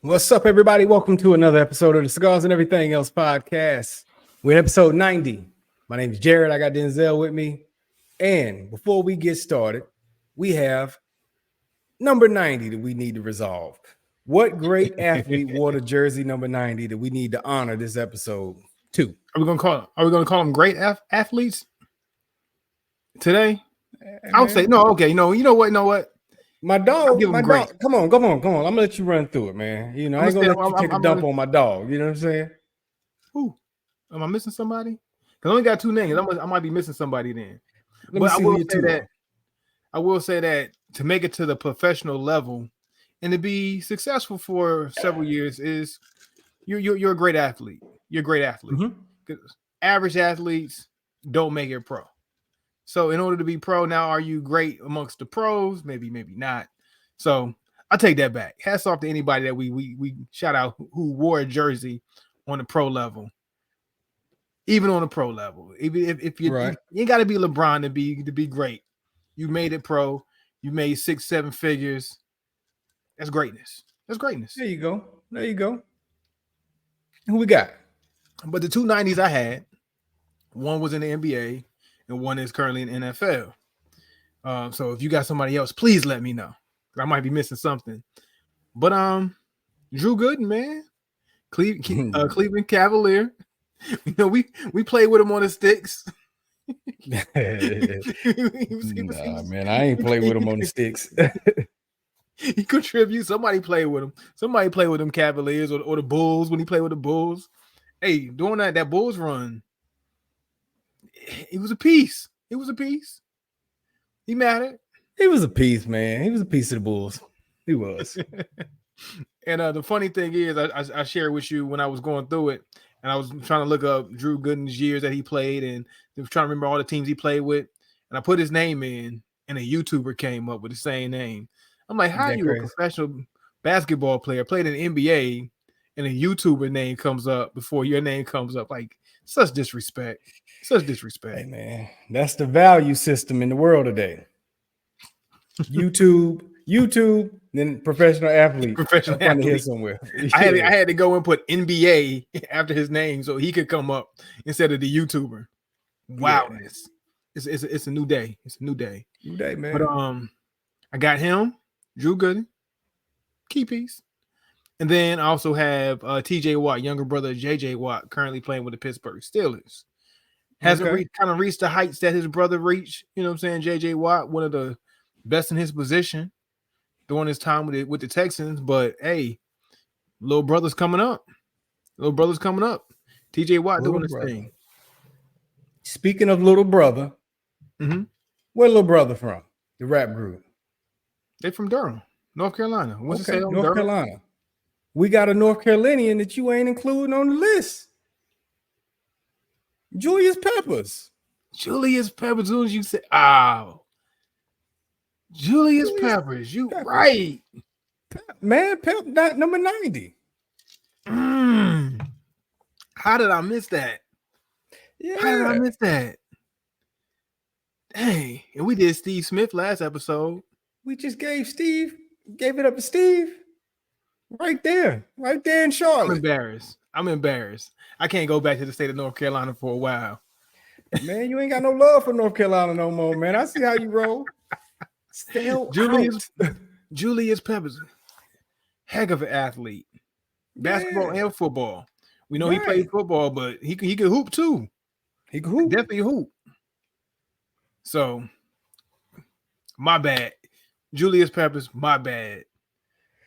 What's up, everybody? Welcome to another episode of the Cigars and Everything Else podcast. We're in episode 90. My name is Jared. I got Denzel with me. And before we get started, we have number 90 that we need to resolve. What great athlete wore the jersey number 90 that we need to honor this episode too? Are we gonna call them great athletes today? I'll say no. Okay, you know what? My dog, Come on. I'm gonna let you run through it, man. You know, I ain't gonna let you take a dump on my dog. You know what I'm saying? Who? Am I missing somebody? Because I only got two names. I might be missing somebody then. But I will say that to make it to the professional level and to be successful for several years is you're a great athlete. You're a great athlete. Mm-hmm. Average athletes don't make it pro. So in order to be pro, now are you great amongst the pros? Maybe not. So I'll take that back. Hats off to anybody that we shout out who wore a jersey on the pro level. Even on the pro level. Even if you ain't got to be LeBron to be great. You made it pro. You made 6-7 figures. That's greatness. That's greatness. There you go. Who we got? But the two 90s I had, one was in the NBA and one is currently in NFL. So if you got somebody else, please let me know. I might be missing something. But Drew Gooden, man. Cleveland Cavalier. You know, we played with him on the sticks. Man, I ain't played with him on the sticks. He contributes. Somebody played with him. Somebody played with them Cavaliers or the Bulls when he played with the Bulls. Hey, doing that Bulls run, it was a piece. It was a piece. He mattered. He was a piece, man. He was a piece of the Bulls. He was. And the funny thing is, I shared with you when I was going through it, and I was trying to look up Drew Gooden's years that he played, and I was trying to remember all the teams he played with. And I put his name in, and a YouTuber came up with the same name. I'm like, how are you a professional basketball player, played in the NBA, and a YouTuber name comes up before your name comes up? Like, such disrespect. Such disrespect. Hey, man, that's the value system in the world today. YouTube, then professional athlete. Professional athlete here somewhere. I had to go and put NBA after his name so he could come up instead of the YouTuber. Wow, yeah. It's a new day. It's a new day. New day, man. But I got him, Drew Gooden, key piece. And then I also have TJ Watt, younger brother of JJ Watt, currently playing with the Pittsburgh Steelers. Hasn't reached the heights that his brother reached. You know what I'm saying? JJ Watt, one of the best in his position during his time with the Texans. But hey, little brother's coming up. TJ Watt doing his thing. Speaking of little brother, where little brother from? The rap group. They from Durham, North Carolina. North Carolina. We got a North Carolinian that you ain't including on the list. Julius Peppers. As soon as you say, Julius Peppers, you right. Man, Pep not number 90. How did I miss that? Yeah. How did I miss that? Dang. And we did Steve Smith last episode. We just gave it up to Steve. Right there in Charlotte. I'm embarrassed. I can't go back to the state of North Carolina for a while. Man, you ain't got no love for North Carolina no more, man. I see how you roll. Julius Peppers, heck of an athlete. Basketball and football. We know he played football, but he could hoop too. He could hoop. Definitely hoop. So, my bad. Julius Peppers, my bad.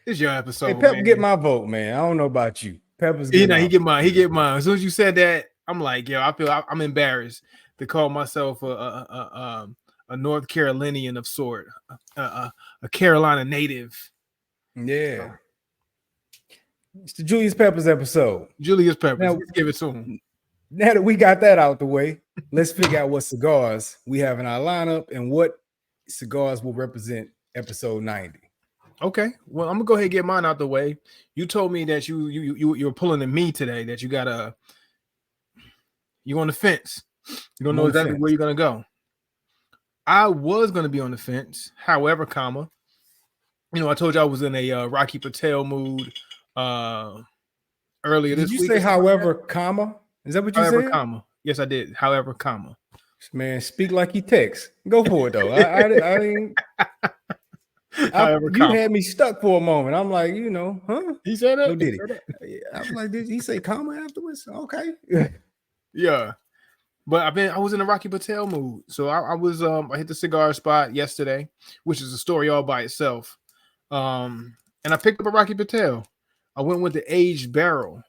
It's your episode. Hey, Pep, get my vote, man. I don't know about you. Peppers, he get mine. He get mine. As soon as you said that, I'm like, yo, I'm embarrassed to call myself a North Carolinian of sort, a Carolina native. Yeah. It's the Julius Peppers episode. Julius Peppers. Now, let's give it to him. Now that we got that out the way, let's figure out what cigars we have in our lineup and what cigars will represent episode 90. Okay, well, I'm gonna go ahead and get mine out the way. You told me that you were pulling at me today, that you're on the fence. You don't know exactly where you're gonna go. I was gonna be on the fence, however, I told you I was in a Rocky Patel mood earlier Did this you week. say however, comma? Is that what you However, said? comma. Yes, I did. However, comma. Man, speak like he texts. Go for it though. I mean, However, you comma. had me stuck for a moment. I'm like, huh? He said No, it. did he? I was like, did he say comma afterwards? Okay. Yeah. But I was in a Rocky Patel mood. So I hit the cigar spot yesterday, which is a story all by itself. And I picked up a Rocky Patel. I went with the aged barrel.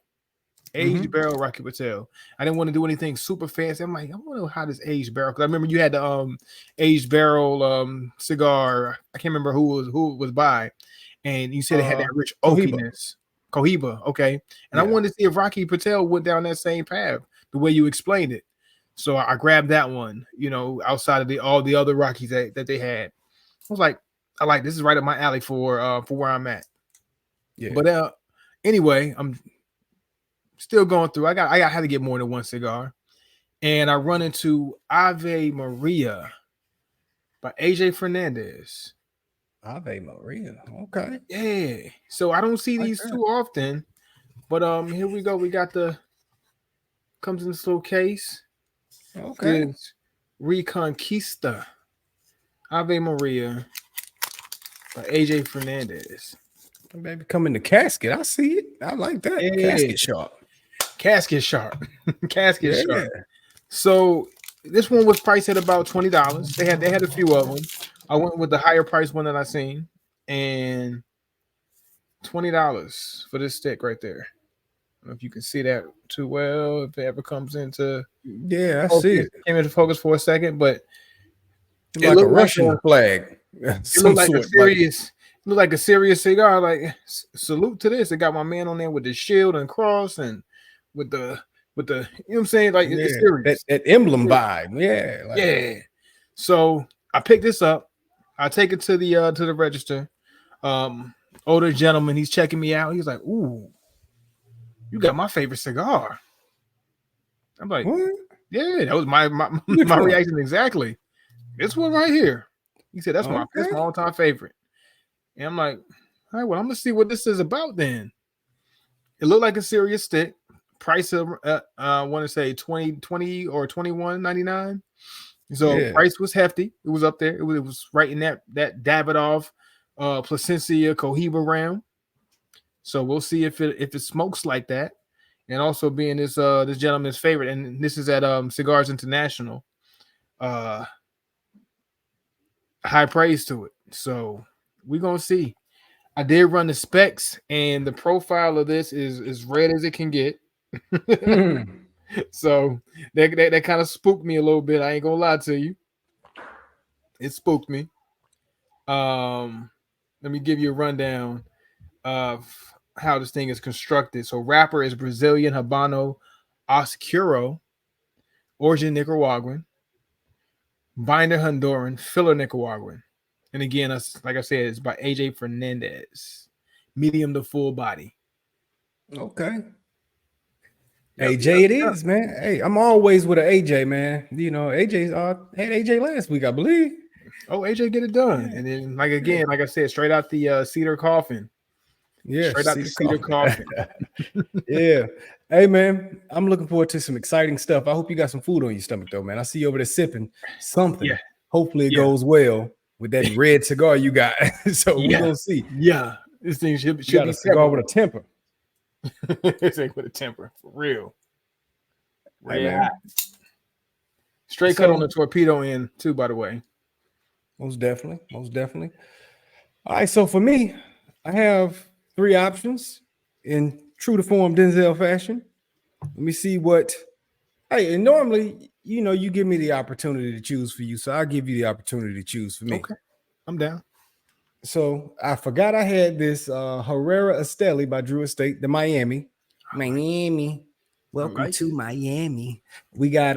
Barrel Rocky Patel. I didn't want to do anything super fancy. I'm like, I wonder how this aged barrel, because I remember you had the aged barrel cigar. I can't remember who it was by, and you said it had that rich oakiness. Cohiba, okay. And I wanted to see if Rocky Patel went down that same path the way you explained it. So I grabbed that one, outside of all the other Rockies that they had. I was like, I like this is right up my alley for where I'm at. Yeah. But anyway, I'm still going through. I had to get more than one cigar, and I run into Ave Maria by AJ Fernandez. Ave Maria. Okay. Yeah. So I don't see these too often, but here we go. We got comes in this little case. Okay. It's Reconquista Ave Maria by AJ Fernandez. Baby, come in the casket. I see it. I like that. Yeah. Casket sharp. Casket sharp. Casket sharp. So this one was priced at about $20. They had a few of them. I went with the higher price one that I seen, and $20 for this stick right there. I don't know if you can see that too well. If it ever comes into I see it. Came into focus for a second, but it like a Russian flag. It looked like a serious. Look like a serious cigar. Like, salute to this. It got my man on there with the shield and cross, and with the you know what I'm saying? Like, it's serious. That emblem vibe. Yeah. Yeah. So I picked this up. I take it to the register. Older gentleman, he's checking me out. He's like, "Ooh, you got my favorite cigar." I'm like, what? Yeah, that was my reaction exactly. This one right here. He said, that's my all-time favorite. And I'm like, all right, well, I'm gonna see what this is about then. It looked like a serious stick. Price of I want to say 20 or 21.99. So price was hefty. It was up there. It was right in that Davidoff Plasencia Cohiba round. So we'll see if it smokes like that. And also being this gentleman's favorite, and this is at Cigars International. High praise to it. So we're gonna see. I did run the specs, and the profile of this is as red as it can get. So that kind of spooked me a little bit. I ain't gonna lie to you. It spooked me. Let me give you a rundown of how this thing is constructed. So wrapper is Brazilian Habano Oscuro, origin Nicaraguan, binder Honduran, filler Nicaraguan. And again, like I said, it's by AJ Fernandez. Medium to full body. Okay. AJ it is, man. Hey, I'm always with an AJ, man. You know, AJ's had AJ last week, I believe. Oh, AJ get it done. And then, like I said, straight out the cedar coffin. Yeah, straight out the cedar coffin. Yeah. Hey, man, I'm looking forward to some exciting stuff. I hope you got some food on your stomach, though, man. I see you over there sipping something. Yeah. Hopefully it goes well with that red cigar you got. So we're going to see. Yeah. This thing should be a cigar with a temper. This ain't with a temper. For real. Hey, straight cut on the torpedo end, too, by the way. Most definitely. Most definitely. All right. So for me, I have 3 options in true to form Denzel fashion. Let me see what. Hey, and normally, you know, you give me the opportunity to choose for you, so I'll give you the opportunity to choose for me. Okay, I'm down. So I forgot I had this Herrera Esteli by Drew Estate, the Miami. Welcome to Miami. We got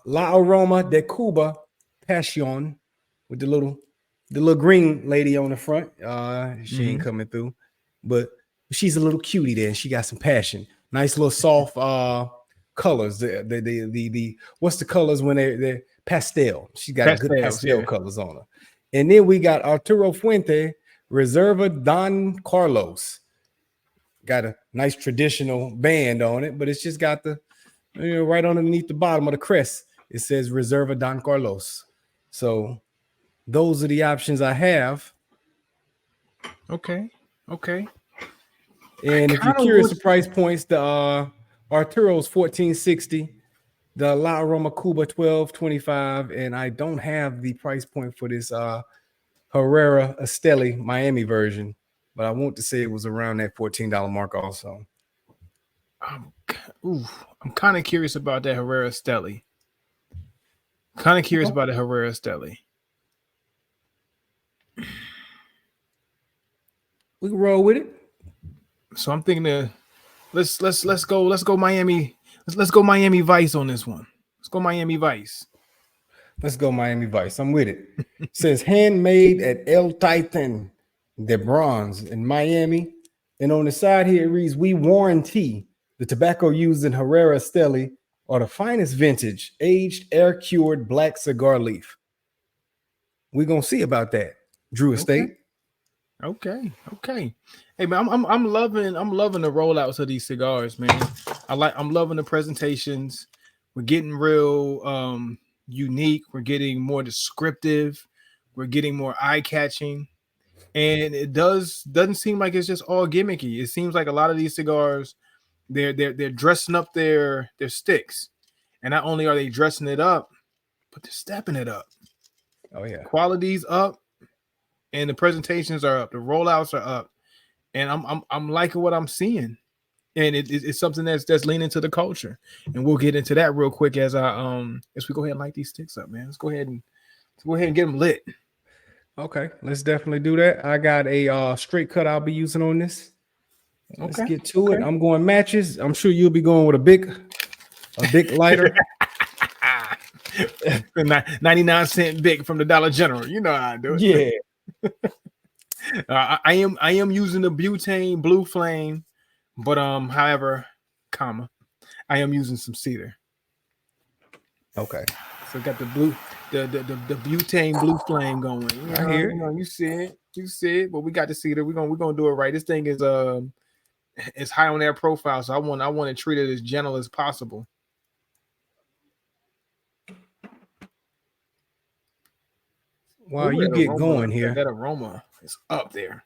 La Aroma de Cuba Passion with the little green lady on the front. She ain't coming through, but she's a little cutie there. She got some passion. Nice little soft colors. The what's the colors when they're pastel? She got good pastel colors on her. And then we got Arturo Fuente Reserva Don Carlos. got a nice traditional band on it, but it's just got the right underneath the bottom of the crest. It says Reserva Don Carlos. So those are the options I have. Okay. And if you're curious the price points, the Arturo's $14.60, the La Aroma Cuba $12.25, and I don't have the price point for this Herrera Esteli Miami version, but I want to say it was around that $14 mark also. I'm kind of curious about that Herrera Esteli. Kind of curious about the Herrera Esteli. We can roll with it. So I'm thinking let's go Miami. Let's go Miami Vice on this one. Let's go Miami Vice. Let's go Miami Vice. I'm with it. It says handmade at El Titan de Bronze in Miami. And on the side here, it reads, we warranty the tobacco used in Herrera Esteli are the finest vintage, aged, air-cured black cigar leaf. We're going to see about that, Drew Estate. Okay. Hey man, I'm loving the rollouts of these cigars, man. I'm loving the presentations. We're getting real unique. We're getting more descriptive. We're getting more eye-catching. And it doesn't seem like it's just all gimmicky. It seems like a lot of these cigars, they're dressing up their sticks. And not only are they dressing it up, but they're stepping it up. Oh yeah. Quality's up and the presentations are up. The rollouts are up. And I'm liking what I'm seeing. And it's something that's leaning to the culture. And we'll get into that real quick as we go ahead and light these sticks up, man. Let's go ahead and get them lit. Okay, let's definitely do that. I got a straight cut I'll be using on this. Let's get to it. I'm going matches. I'm sure you'll be going with a big lighter. 99-cent big from the Dollar General. You know how I do it. Yeah. I am using the butane blue flame, but however, I am using some cedar. Okay. So got the butane blue flame going. I hear it. You see it, but we got the cedar. We're gonna do it right. This thing is it's high on their profile, so I want to treat it as gentle as possible. While you get going here, that aroma is up there.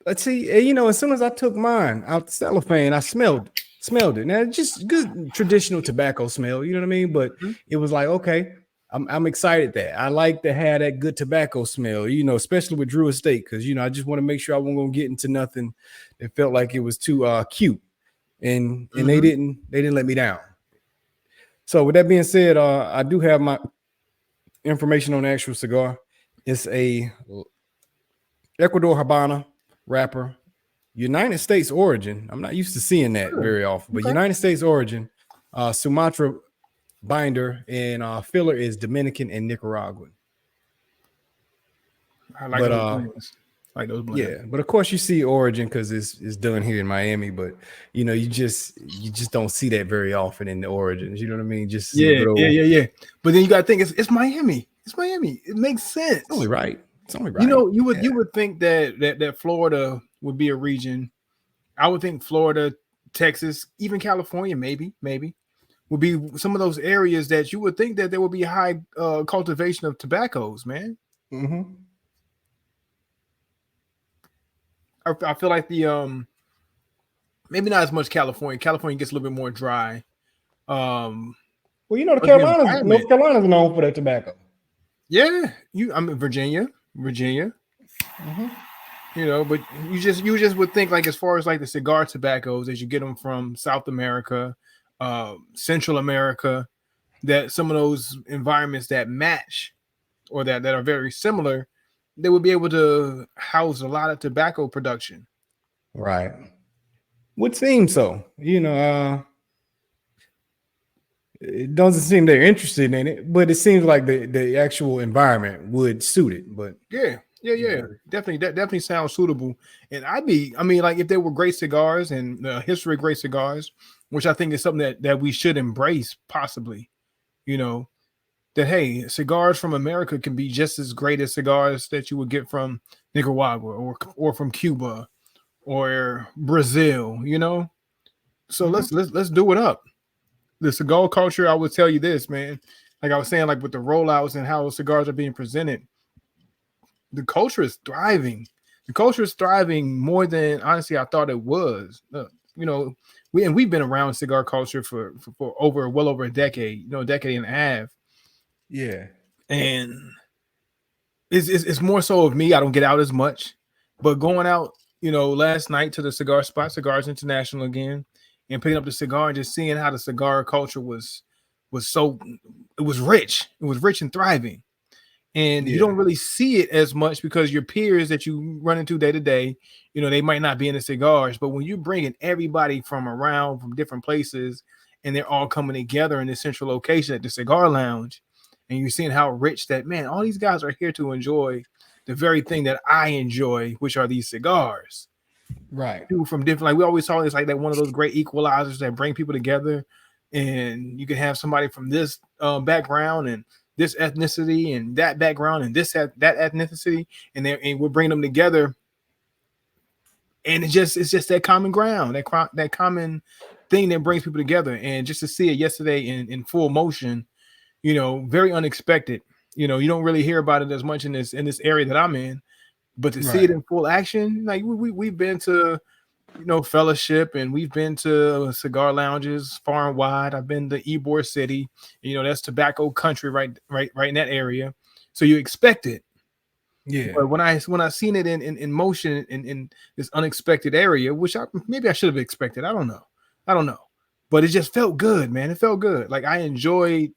Let's see. As soon as I took mine out the cellophane, I smelled it. Now, just good traditional tobacco smell. You know what I mean? But it was like, okay, I'm excited that I like to have that good tobacco smell. Especially with Drew Estate, because I just want to make sure I wasn't gonna get into nothing that felt like it was too cute, and they didn't let me down. So with that being said, I do have my information on the actual cigar. It's a Ecuador Habana wrapper, United States origin. I'm not used to seeing that very often, but United States origin, Sumatra binder, and filler is Dominican and Nicaraguan. I like those blends. Yeah, but of course you see origin because it's done here in Miami, but you just don't see that very often in the origins. You know what I mean? Just yeah. But then you gotta think it's Miami. It's Miami. It makes sense. It's only right. You would think that Florida would be a region. I would think Florida, Texas, even California, maybe would be some of those areas that you would think that there would be high cultivation of tobaccos, man. Mm-hmm. I feel like the maybe not as much California. California gets a little bit more dry. The Carolinas, North Carolina's known for their tobacco. Yeah, Virginia. Mm-hmm. But you just would think, like, as far as like the cigar tobaccos, as you get them from South America, Central America, that some of those environments that match or that are very similar, they would be able to house a lot of tobacco production. Right. Would seem so. It doesn't seem they're interested in it, but it seems like the actual environment would suit it. But yeah. Definitely sounds suitable. And like, if there were great cigars and the history of great cigars, which I think is something that we should embrace, possibly, that, hey, cigars from America can be just as great as cigars that you would get from Nicaragua or from Cuba or Brazil, you know. So Mhm. let's do it up. The cigar culture, I would tell you this, man. Like I was saying, like with the rollouts and how cigars are being presented, the culture is thriving. The culture is thriving more than honestly I thought it was. You know, we've been around cigar culture for over well over a decade, you know, a decade and a half, Yeah. and it's more so of me. I don't get out as much, but going out, you know, last night to the cigar spot, Cigars International again, and picking up the cigar and just seeing how the cigar culture was so it was rich. It was rich and thriving. And you Yeah. don't really see it as much because your peers that you run into day to day, you know, they might not be into cigars, but when you're bringing everybody from around from different places and they're all coming together in this central location at the cigar lounge, and you're seeing how rich that, man, all these guys are here to enjoy the very thing that I enjoy, which are these cigars. Right. People from different, like we always saw it's like that one of those great equalizers that bring people together, and you can have somebody from this background and this ethnicity and that background and that ethnicity, and we're bringing them together, and it's just that common ground, that common thing that brings people together, and just to see it yesterday in full motion, you know, very unexpected. You know, you don't really hear about it as much in this area that I'm in, but to see it Right. in full action, like we've been to, you know, fellowship, and we've been to cigar lounges far and wide. I've been to Ybor City, you know, that's tobacco country, right in that area. So you expect it. Yeah. But when I seen it in motion in this unexpected area, which maybe I should have expected. I don't know. But it just felt good, man. It felt good. Like I enjoyed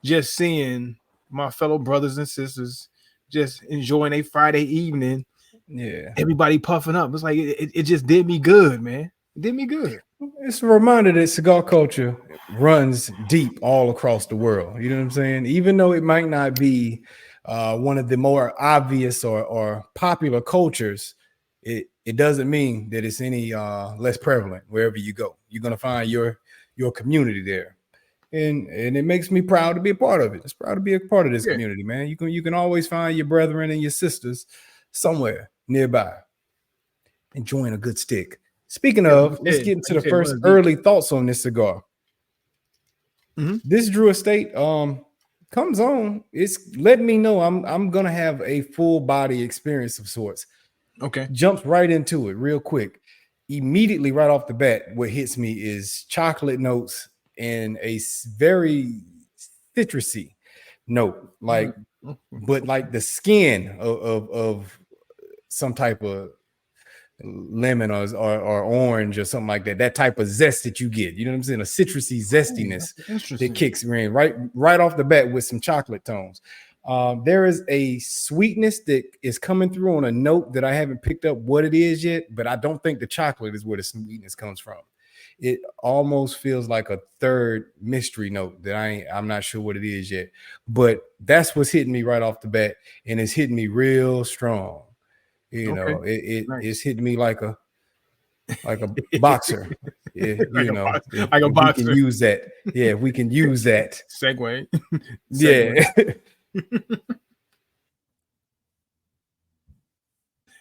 just seeing my fellow brothers and sisters just enjoying a Friday evening, Yeah. everybody puffing up. It's like it just did me good, man. It did me good. It's a reminder that cigar culture runs deep all across the world. You know what I'm saying? Even though it might not be one of the more obvious or popular cultures, it doesn't mean that it's any less prevalent wherever you go. You're gonna find your community there, and it makes me proud to be a part of it. It's proud to be a part of this Yeah. community, man. You can always find your brethren and your sisters somewhere nearby enjoying a good stick. Speaking Yeah, of, let's get like into you the said, first runs deep. early thoughts on this cigar. Mhm. This Drew Estate comes on. It's letting me know I'm gonna have a full body experience of sorts. Okay. Jumps right into it real quick. Immediately, right off the bat, what hits me is chocolate notes and a very citrusy note, like but like the skin of some type of lemon or orange or something like that. That type of zest that you get. You know what I'm saying? A citrusy Oh, zestiness that's that interesting. kicks in right off the bat with some chocolate tones. There is a sweetness that is coming through on a note that I haven't picked up what it is yet, but I don't think the chocolate is where the sweetness comes from. It almost feels like a third mystery note that I'm not sure what it is yet, but that's what's hitting me right off the bat, and it's hitting me real strong. You Okay. know, it's Nice. hitting me like a boxer. Like You know, like a if we can boxer. use that, yeah, if we can use that, Segue. Segue. yeah,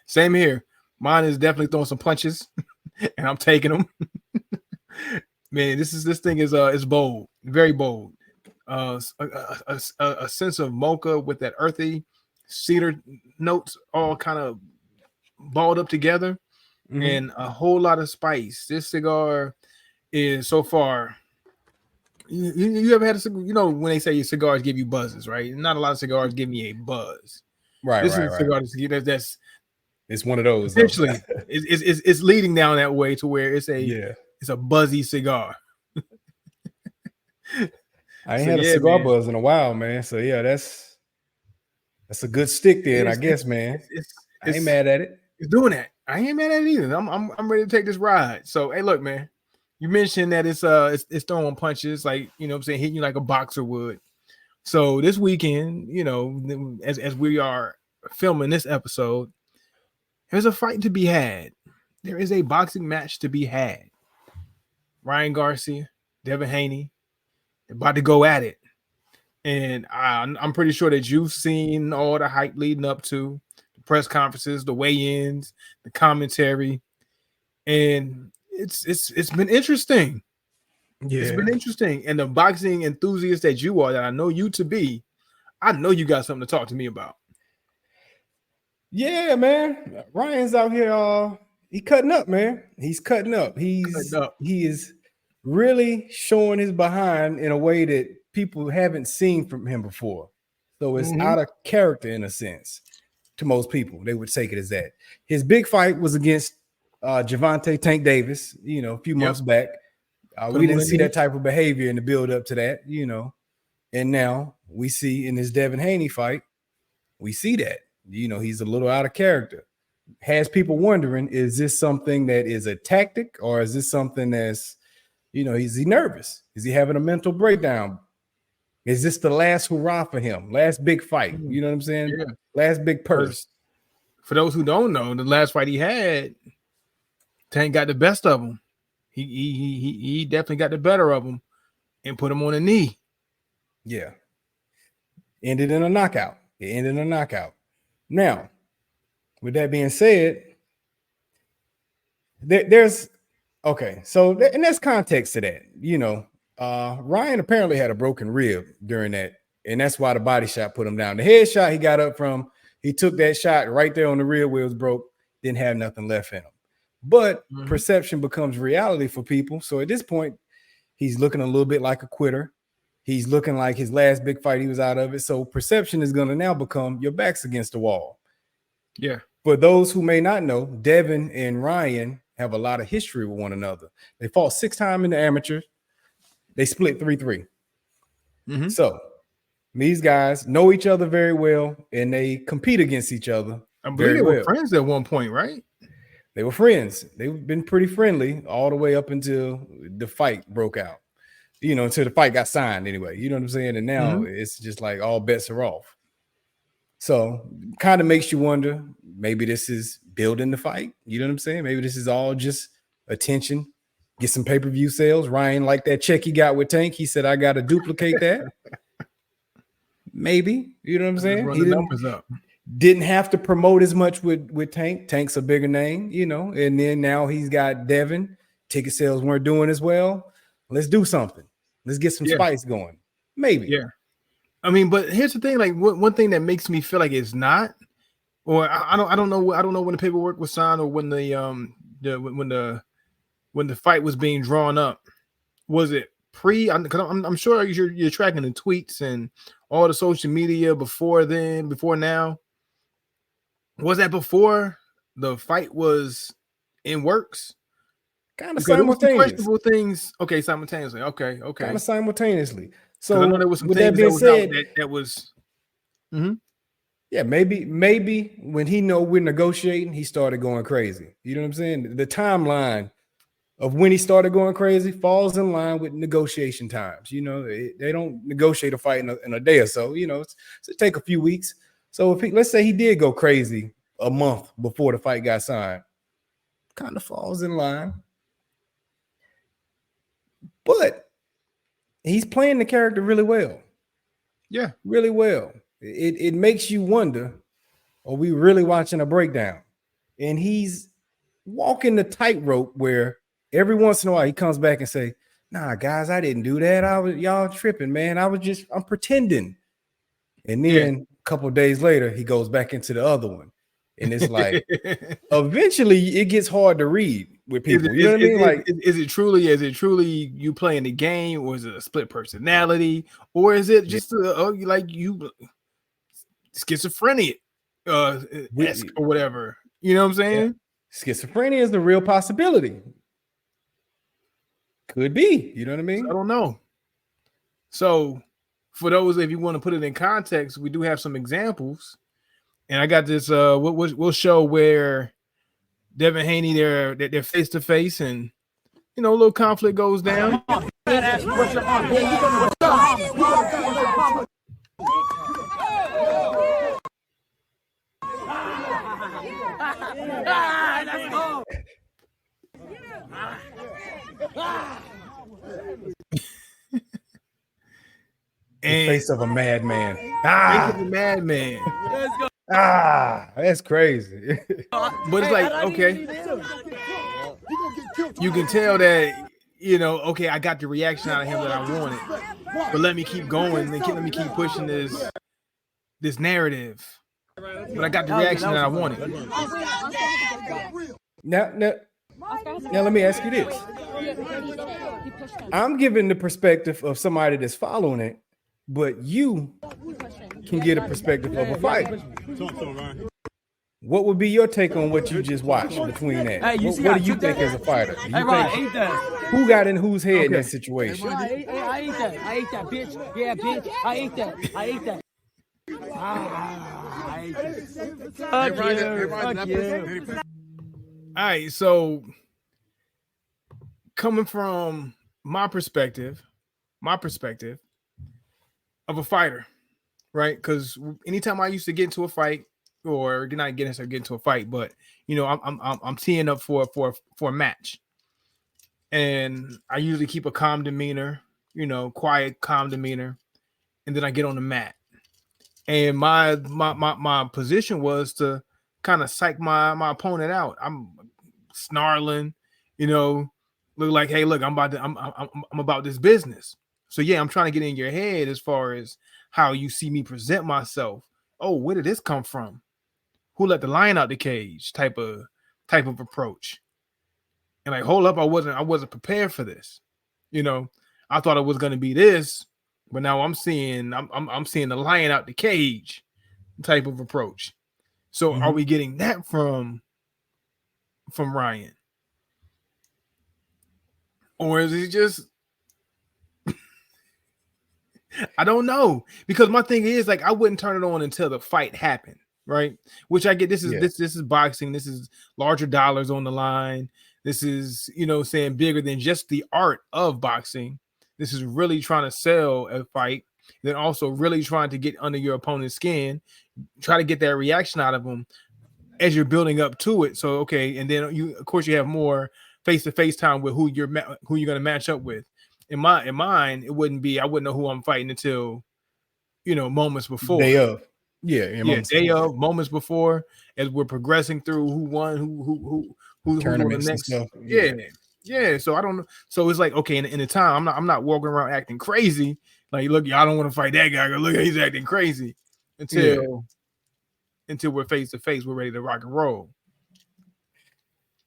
Same here. Mine is definitely throwing some punches, and I'm taking them. Man, this thing is bold, very bold. A sense of mocha with that earthy cedar notes all kind of balled up together, Mhm. and a whole lot of spice. This cigar is so far. You ever had a cigar? You know when they say cigars give you buzzes, right? Not a lot of cigars give me a buzz. Right, This is right, a right. cigar that's It's one of those though. potentially it's leading down that way to where Yeah, it's a buzzy cigar. I ain't So had a yeah, cigar man, buzz in a while, man. So yeah, that's a good stick then, I it's guess, it's man. it's it's I ain't it's, mad at it. it's doing that. I ain't mad at it either. I'm ready to take this ride. So hey, look, man, you mentioned that it's throwing punches, like you know what I'm saying, hitting you like a boxer would. So this weekend, you know, as we are filming this episode, there's a fight to be had. There is a boxing match to be had. Ryan Garcia, Devin Haney, they're about to go at it. And I'm pretty sure that you've seen all the hype leading up to the press conferences, the weigh-ins, the commentary. and it's been interesting. Yeah. It's been interesting. And the boxing enthusiast that you are, that I know you to be, I know you got something to talk to me about. Yeah, man. Ryan's out here. He cutting up, man. He's cutting up. He is really showing his behind in a way that people haven't seen from him before. So it's out of character in a sense to most people. They would take it as that. His big fight was against Gervonta Tank Davis, a few months back. We didn't see that type of behavior in the build up to that, and now we see in this Devin Haney fight, we see that, he's a little out of character. Has people wondering, is this something that is a tactic, or is this something that's, is he nervous? Is he having a mental breakdown? Is this the last hurrah for him? Last big fight? You know what I'm saying? Yeah. Last big purse. For those who don't know, the last fight he had, Tank got the best of him. He definitely got the better of him and put him on a knee. Yeah. Ended in a knockout. It ended in a knockout. Now, with that being said, there's okay. So, and there's context to that. Ryan apparently had a broken rib during that, and that's why the body shot put him down. The head shot he got up from, he took that shot right there on the rib where it was broke, didn't have nothing left in him. But perception becomes reality for people. So at this point, he's looking a little bit like a quitter. He's looking like his last big fight, he was out of it. So perception is going to now become your back's against the wall. Yeah. For those who may not know, Devin and Ryan have a lot of history with one another. They fought 6 times in the amateurs. They split 3-3. So these guys know each other very well, and they compete against each other. I believe they were friends at one point, right? They were friends. They've been pretty friendly all the way up until the fight broke out, until the fight got signed anyway. You know what I'm saying? And now it's just like all bets are off. So kind of makes you wonder, maybe this is building the fight. You know what I'm saying? Maybe this is all just attention, get some pay-per-view sales. Ryan liked that check he got with Tank. He said, I got to duplicate that. Maybe, you know what I'm saying? He didn't have to promote as much with Tank. Tank's a bigger name, and then now he's got Devin. Ticket sales weren't doing as well. Let's do something. Let's get some spice going. Maybe. Yeah. I mean, but here's the thing, like one thing that makes me feel like it's not, or I don't know when the paperwork was signed or when the fight was being drawn up. Was it pre? I'm sure you're tracking the tweets and all the social media before now. Was that before the fight was in works? Kind of simultaneously. Questionable things. Okay, simultaneously. Okay. Kind of simultaneously. So I know there was some with things that being said, that was. Yeah, maybe when he know we're negotiating, he started going crazy. You know what I'm saying? The timeline of when he started going crazy falls in line with negotiation times. They don't negotiate a fight in a day or so. It's take a few weeks. So if let's say he did go crazy a month before the fight got signed, kind of falls in line. But he's playing the character really well. Yeah, really well. It makes you wonder, are we really watching a breakdown? And he's walking the tightrope where every once in a while he comes back and say, nah, guys, I didn't do that. Y'all tripping, man. I'm pretending. And then a couple of days later, he goes back into the other one. And it's like, eventually it gets hard to read with people. You know what I mean? Like, is it truly you playing the game, or is it a split personality, or is it just like you schizophrenia or whatever? You know what I'm saying? Yeah. Schizophrenia is the real possibility. Could be. You know what I mean? I don't know. So, for those, if you want to put it in context, we do have some examples. And I got this. We'll show where Devin Haney they're face to face, and a little conflict goes down. The face of a madman. Face of a madman. That's crazy. But it's like, okay. you can tell that, okay, I got the reaction out of him that I wanted, but let me keep going. Let me keep pushing this narrative. But I got the reaction that I wanted. Now, let me ask you this. I'm giving the perspective of somebody that's following it, but you can get a perspective of a fighter. What would be your take on what you just watched between that? What do you think as a fighter? Do you think who got in whose head in that situation? I ate that, bitch. Yeah, bitch. I ate that. I ate that. Fuck you. All right, so coming from my perspective of a fighter, right? Because anytime I used to get into a fight, or not get into a fight, but I'm teeing up for a match, and I usually keep a calm demeanor, quiet, calm demeanor, and then I get on the mat. And my position was to kind of psych my opponent out. I'm snarling, look like, hey, look, I'm about this business. So yeah, I'm trying to get in your head as far as how you see me present myself. Oh, where did this come from? Who let the lion out the cage? Type of approach. And like, hold up, I wasn't prepared for this. I thought it was gonna be this, but now I'm seeing the lion out the cage type of approach. So are we getting that from Ryan? Or is it just I don't know, because my thing is, like, I wouldn't turn it on until the fight happened, right? Which I get. This is boxing. This is larger dollars on the line. This is, saying bigger than just the art of boxing. This is really trying to sell a fight, then also really trying to get under your opponent's skin, try to get that reaction out of them as you're building up to it. So okay, and then you have more face-to-face time with who you're going to match up with. In mine, it wouldn't be. I wouldn't know who I'm fighting until, moments before. Day of, moments before, as we're progressing through who won, who tournaments the next. And stuff. Yeah. So I don't know. So it's like, okay, in the time, I'm not walking around acting crazy. Like, look, y'all don't want to fight that guy. Look, he's acting crazy until we're face to face. We're ready to rock and roll.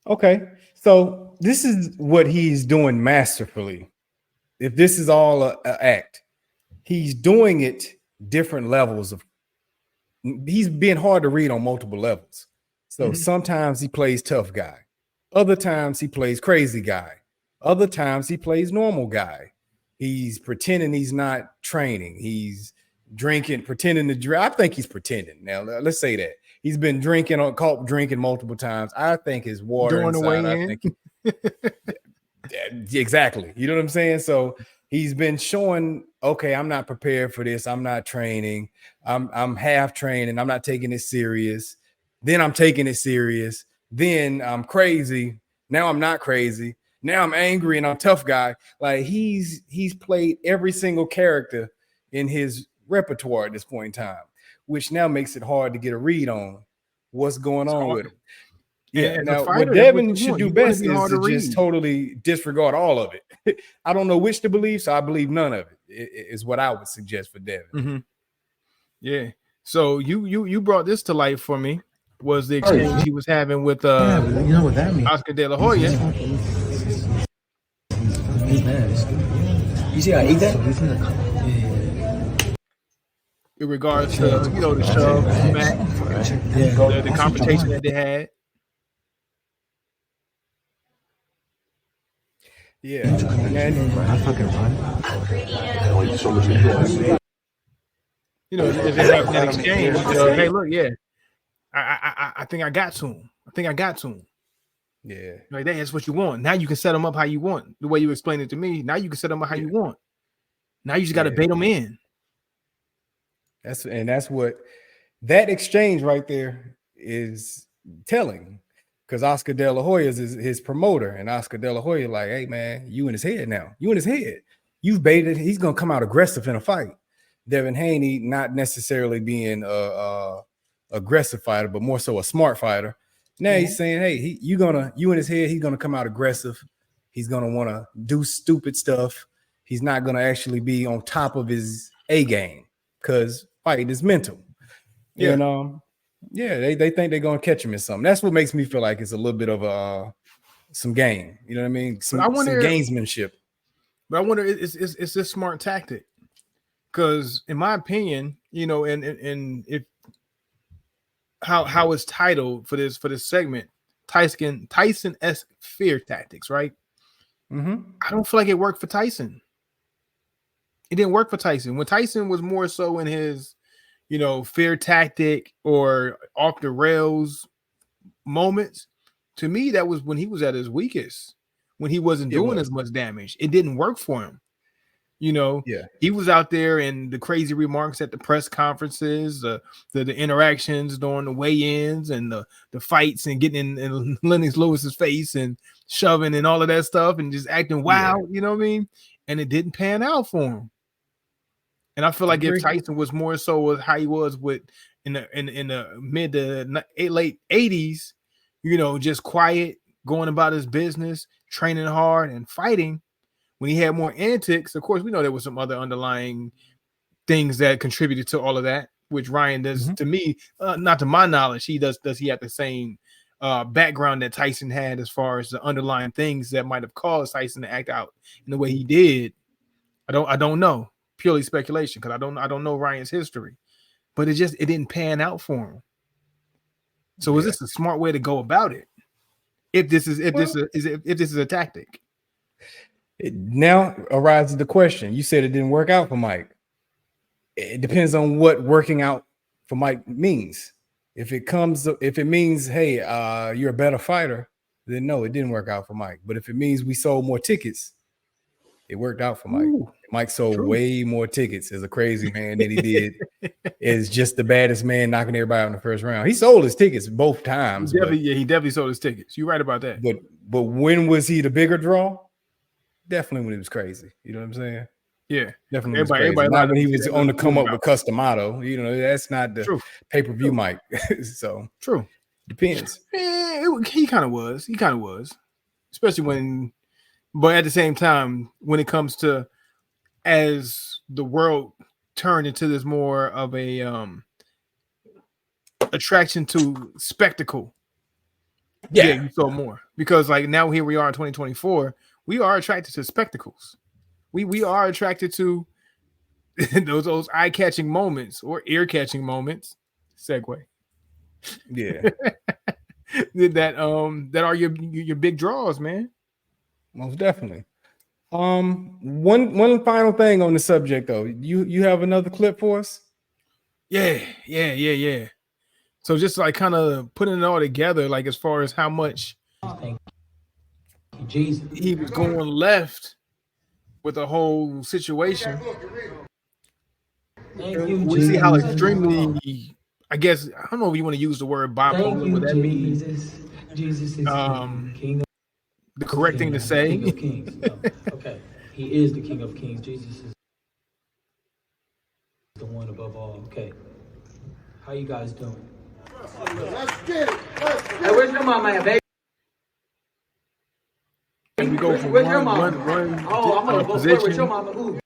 Okay, so this is what he's doing masterfully. If this is all an act, he's doing it different levels of. He's being hard to read on multiple levels. So sometimes he plays tough guy, other times he plays crazy guy, other times he plays normal guy. He's pretending he's not training. He's drinking, pretending to drink. I think he's pretending. Now let's say that he's been caught drinking multiple times. I think his water during inside, the way in. Exactly. You know what I'm saying? So he's been showing, okay, I'm not prepared for this. I'm not training. I'm half training. I'm not taking it serious. Then I'm taking it serious. Then I'm crazy. Now I'm not crazy. Now I'm angry and I'm tough guy. Like he's played every single character in his repertoire at this point in time, which now makes it hard to get a read on what's going on with him. Yeah. Now, what Devin should do best is to just totally disregard all of it. I don't know which to believe, so I believe none of it. Is what I would suggest for Devin. Yeah. So you brought this to light for me. Was the exchange he was having with you know what that means? Oscar De La Hoya? You see, I eat that. In regards to the shove match, the confrontation that they had. Yeah, I fucking run. If they have that exchange, hey, look, I think I got to him. Yeah, like that's what you want. Now you can set them up how you want. The way you explained it to me, now you can set them up how you want. Now you just got to bait them in. That's what that exchange right there is telling. Because Oscar De La Hoya is his promoter, and Oscar De La Hoya like, hey man, you in his head now. You in his head. You've baited. He's gonna come out aggressive in a fight. Devin Haney not necessarily being a aggressive fighter, but more so a smart fighter. Now he's saying, hey, you in his head, he's gonna come out aggressive. He's gonna want to do stupid stuff. He's not gonna actually be on top of his A game because fighting is mental. Yeah. And they think they're gonna catch him in something. That's what makes me feel like it's a little bit of some game. You know what I mean? Some gamesmanship. But I wonder, is this smart tactic? Because in my opinion, you know, and if how it's titled for this segment, Tyson-esque fear tactics, right? Mm-hmm. I don't feel like it worked for Tyson. It didn't work for Tyson. When Tyson was more so in his, you know, fear tactic or off the rails moments, to me, that was when he was at his weakest, when he wasn't doing as much damage. It didn't work for him. You know, he was out there and the crazy remarks at the press conferences, the interactions during the weigh-ins and the fights and getting in Lennox Lewis's face and shoving and all of that stuff and just acting wild, you know what I mean? And it didn't pan out for him. And I feel like if Tyson was more so with how he was with in the mid to late 80s, you know, just quiet, going about his business, training hard and fighting. When he had more antics, of course, we know there was some other underlying things that contributed to all of that, which Ryan does to me, not to my knowledge. He does he have the same background that Tyson had as far as the underlying things that might have caused Tyson to act out in the way he did. I don't know. Purely speculation, because I don't know Ryan's history, but it didn't pan out for him. So is this a smart way to go about it? If this is a tactic? It now arises the question. You said it didn't work out for Mike. It depends on what working out for Mike means. If it means, hey, you're a better fighter, then no, it didn't work out for Mike. But if it means we sold more tickets, it worked out for Mike. Ooh, Mike sold way more tickets as a crazy man than he did as just the baddest man knocking everybody out in the first round. He sold his tickets both times. He definitely sold his tickets. You're right about that. But when was he the bigger draw? Definitely when he was crazy. You know what I'm saying? Yeah, definitely. Everybody not when he was on the come up with Customato. You know, that's not the pay-per-view Mike. So true. Depends. He kind of was. He kind of was, especially when. But at the same time, when it comes to as the world turned into this more of a attraction to spectacle, you saw more, because like now here we are in 2024, we are attracted to spectacles. We are attracted to those eye-catching moments or ear-catching moments. Segue. Yeah. that are your big draws, man. Most definitely. One final thing on the subject though. You have another clip for us? Yeah. So just like kind of putting it all together, like as far as how much Jesus. he was going left with the whole situation. We see how extremely, I guess, I don't know if you want to use the word bipolar. Would that be Jesus is King the correct thing to say? King of Kings. Okay, he is the King of Kings. Jesus is the one above all. Okay, how you guys doing? Let's get it. Hey, where's your mama at, baby? And we go from where's your mama? one Oh, I'm gonna go position. where's your mama? Ooh.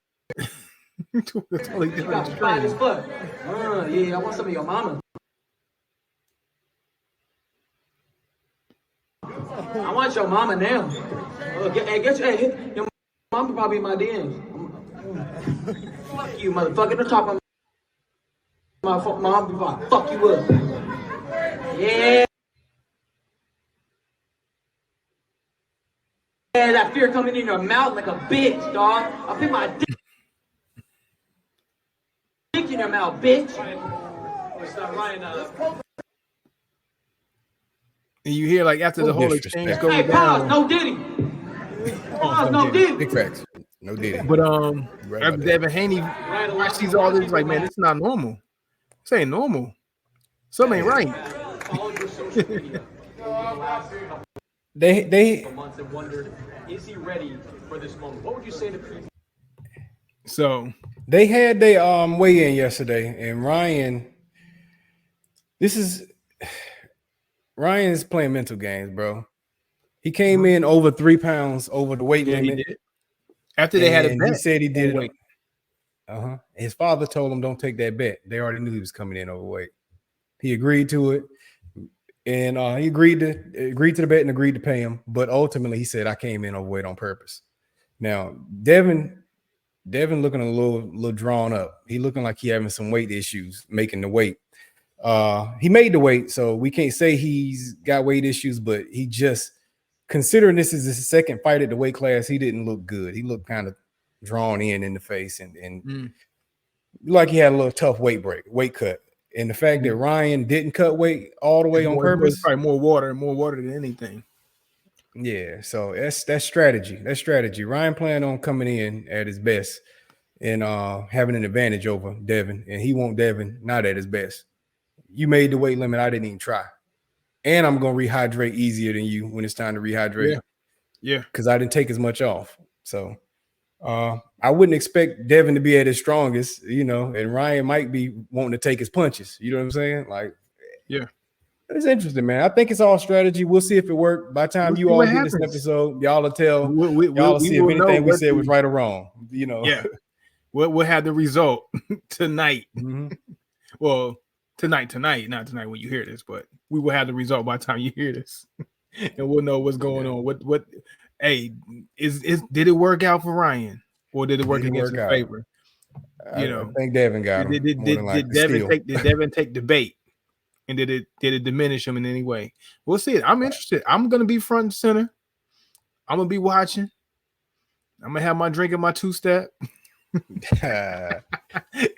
Totally You different got fine as extreme. fuck. Yeah, I want some of your mama. I want your mama now. Your mama probably in my DMs. Fuck you, motherfucker. Don't talk about my mom before I fuck you up. Yeah. Yeah, that fear coming in your mouth like a bitch, dog. I'll put my dick in your mouth, bitch. And you hear like after the whole exchange goes Hey, pause, down. no Diddy. Pause, no Diddy. Big facts. No Diddy. But Right about that. Devin Haney sees all this like, man, it's not normal. This ain't normal. Something ain't right. They Months and wondered, is he ready for this moment? What would you say to people? So They had their weigh-in yesterday, and Ryan, this is Ryan is playing mental games, bro. He came in over 3 pounds over the weight Yeah, he limit. did. After they had a and bet, he said he did weight. it. His father told him don't take that bet. They already knew he was coming in overweight. He agreed to it, and he agreed to the bet and agreed to pay him. But ultimately, he said, "I came in overweight on purpose." Now, Devin looking a little drawn up. He looking like he having some weight issues making the weight. He made the weight, so we can't say he's got weight issues, but he just, considering this is his second fight at the weight class, he didn't look good. He looked kind of drawn in the face and like he had a little tough weight cut. And the fact that Ryan didn't cut weight all the way on purpose, probably more water than anything. Yeah, so that's strategy. That's strategy. Ryan planned on coming in at his best and having an advantage over Devin, and he want Devin not at his best. You made the weight limit. I didn't even try. And I'm going to rehydrate easier than you when it's time to rehydrate. Yeah. Because I didn't take as much off. So I wouldn't expect Devin to be at his strongest, and Ryan might be wanting to take his punches. You know what I'm saying? Like, yeah. It's interesting, man. I think it's all strategy. We'll see if it worked. By the time you all get this episode, y'all will tell. Y'all will see if anything we said was right or wrong. Yeah. We'll have the result tonight. Mm-hmm. Well, tonight, not tonight when you hear this, but we will have the result by the time you hear this, and we'll know what's going on. What? Hey, did it work out for Ryan, or did it work against his favor? I think Devin got him. Did Devin take the bait? And did it diminish him in any way? We'll see it. I'm interested. I'm gonna be front and center. I'm gonna be watching. I'm gonna have my drink and my two-step. and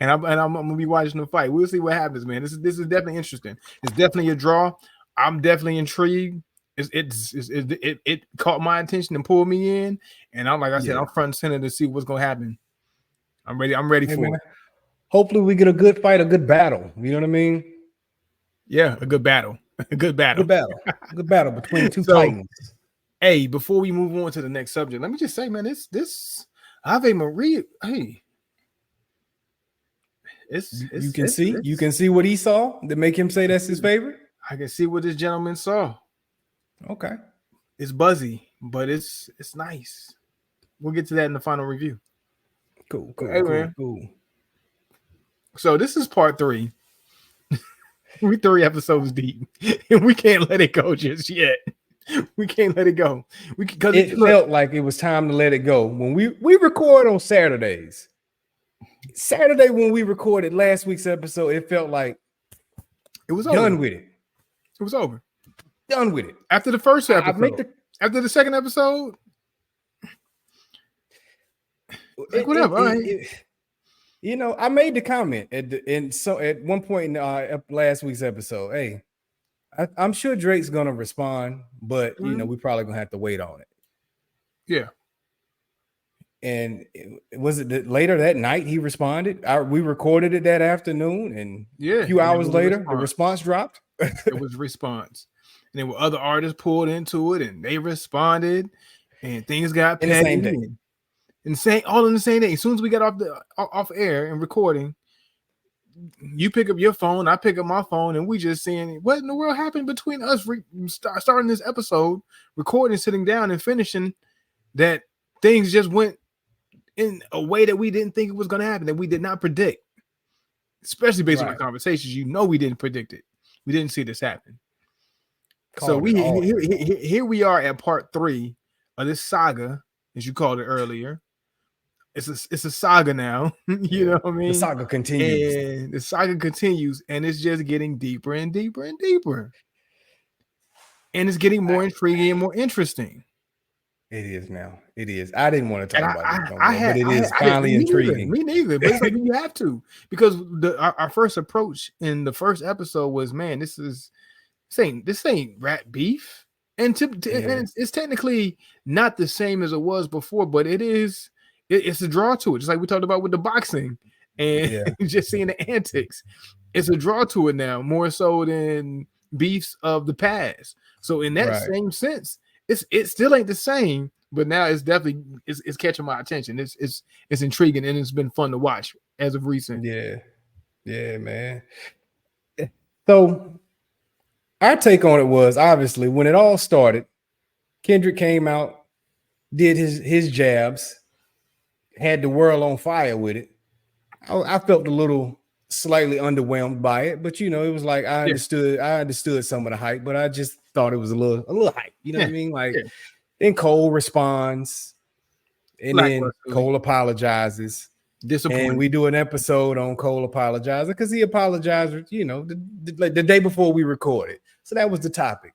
I'm gonna be watching the fight. We'll see what happens, man. This is definitely interesting. It's definitely a draw. I'm definitely intrigued. It caught my attention and pulled me in. And I'm like I said, I'm front and center to see what's gonna happen. I'm ready for it. Hopefully we get a good fight, a good battle. You know what I mean? Yeah, a good battle. A good battle between two titans. Hey, before we move on to the next subject, let me just say, man, this Ave Maria. Hey, you can see what he saw that make him say that's his favorite. I can see what this gentleman saw. Okay, it's buzzy, but it's nice. We'll get to that in the final review. Cool. So this is part 3. We 3 episodes deep, and we can't let it go just yet. We can't let it go. Because it felt like it was time to let it go. When we record on Saturdays. Saturday when we recorded last week's episode, it felt like it was done over. with it. It was over. Done with it. After the first episode. After the second episode. Whatever. I made the comment at one point in last week's episode. Hey, I'm sure Drake's gonna respond, but we probably gonna have to wait on it. Yeah. And was it later that night he responded? We recorded it that afternoon, and a few hours later, the response dropped. It was response, and there were other artists pulled into it, and they responded, and things got in the same day. All in the same day. As soon as we got off air and recording, you pick up your phone, I pick up my phone, and we just saying what in the world happened between us starting this episode, recording, sitting down, and finishing. That things just went in a way that we didn't think it was going to happen, that we did not predict, especially based on the conversations. We didn't predict it. We didn't see this happen. So here we are at part 3 of this saga, as you called it earlier. It's a saga now. You know what I mean? The saga continues. And the saga continues, and it's just getting deeper and deeper and deeper. And it's getting more intriguing and more interesting. It is now. It is. I didn't want to talk about it, but it is finally intriguing. Me neither. But it's like you have to, because our first approach in the first episode was, man, this ain't rat beef, and and it's technically not the same as it was before, but it's a draw to it, just like we talked about with the boxing and just seeing the antics. It's a draw to it now, more so than beefs of the past. So in that same sense, it still ain't the same, but now it's definitely it's catching my attention. It's intriguing, and it's been fun to watch as of recent. Yeah, man. So our take on it was obviously when it all started, Kendrick came out, did his jabs, had the world on fire with it. I felt a little slightly underwhelmed by it, but you know, it was like I understood some of the hype, but I just thought it was a little hype. You know what I mean? Like then Cole responds, and then Cole apologizes. Disappointing. And we do an episode on Cole apologizing because he apologized, you know, the day before we recorded. So that was the topic.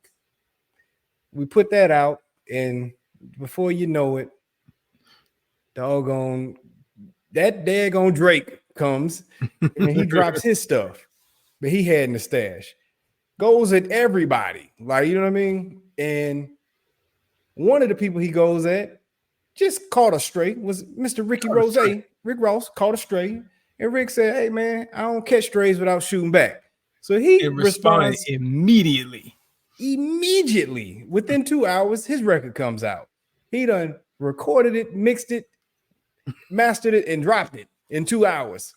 We put that out, and before you know it, that daggone Drake comes and he drops his stuff that he had in the stash. Goes at everybody, like, you know what I mean? And one of the people he goes at just caught a stray was Mr. Rick Ross caught a stray, and Rick said, "Hey man, I don't catch strays without shooting back." So he responded immediately. Within 2 hours, his record comes out. He done recorded it, mixed it, mastered it, and dropped it in 2 hours.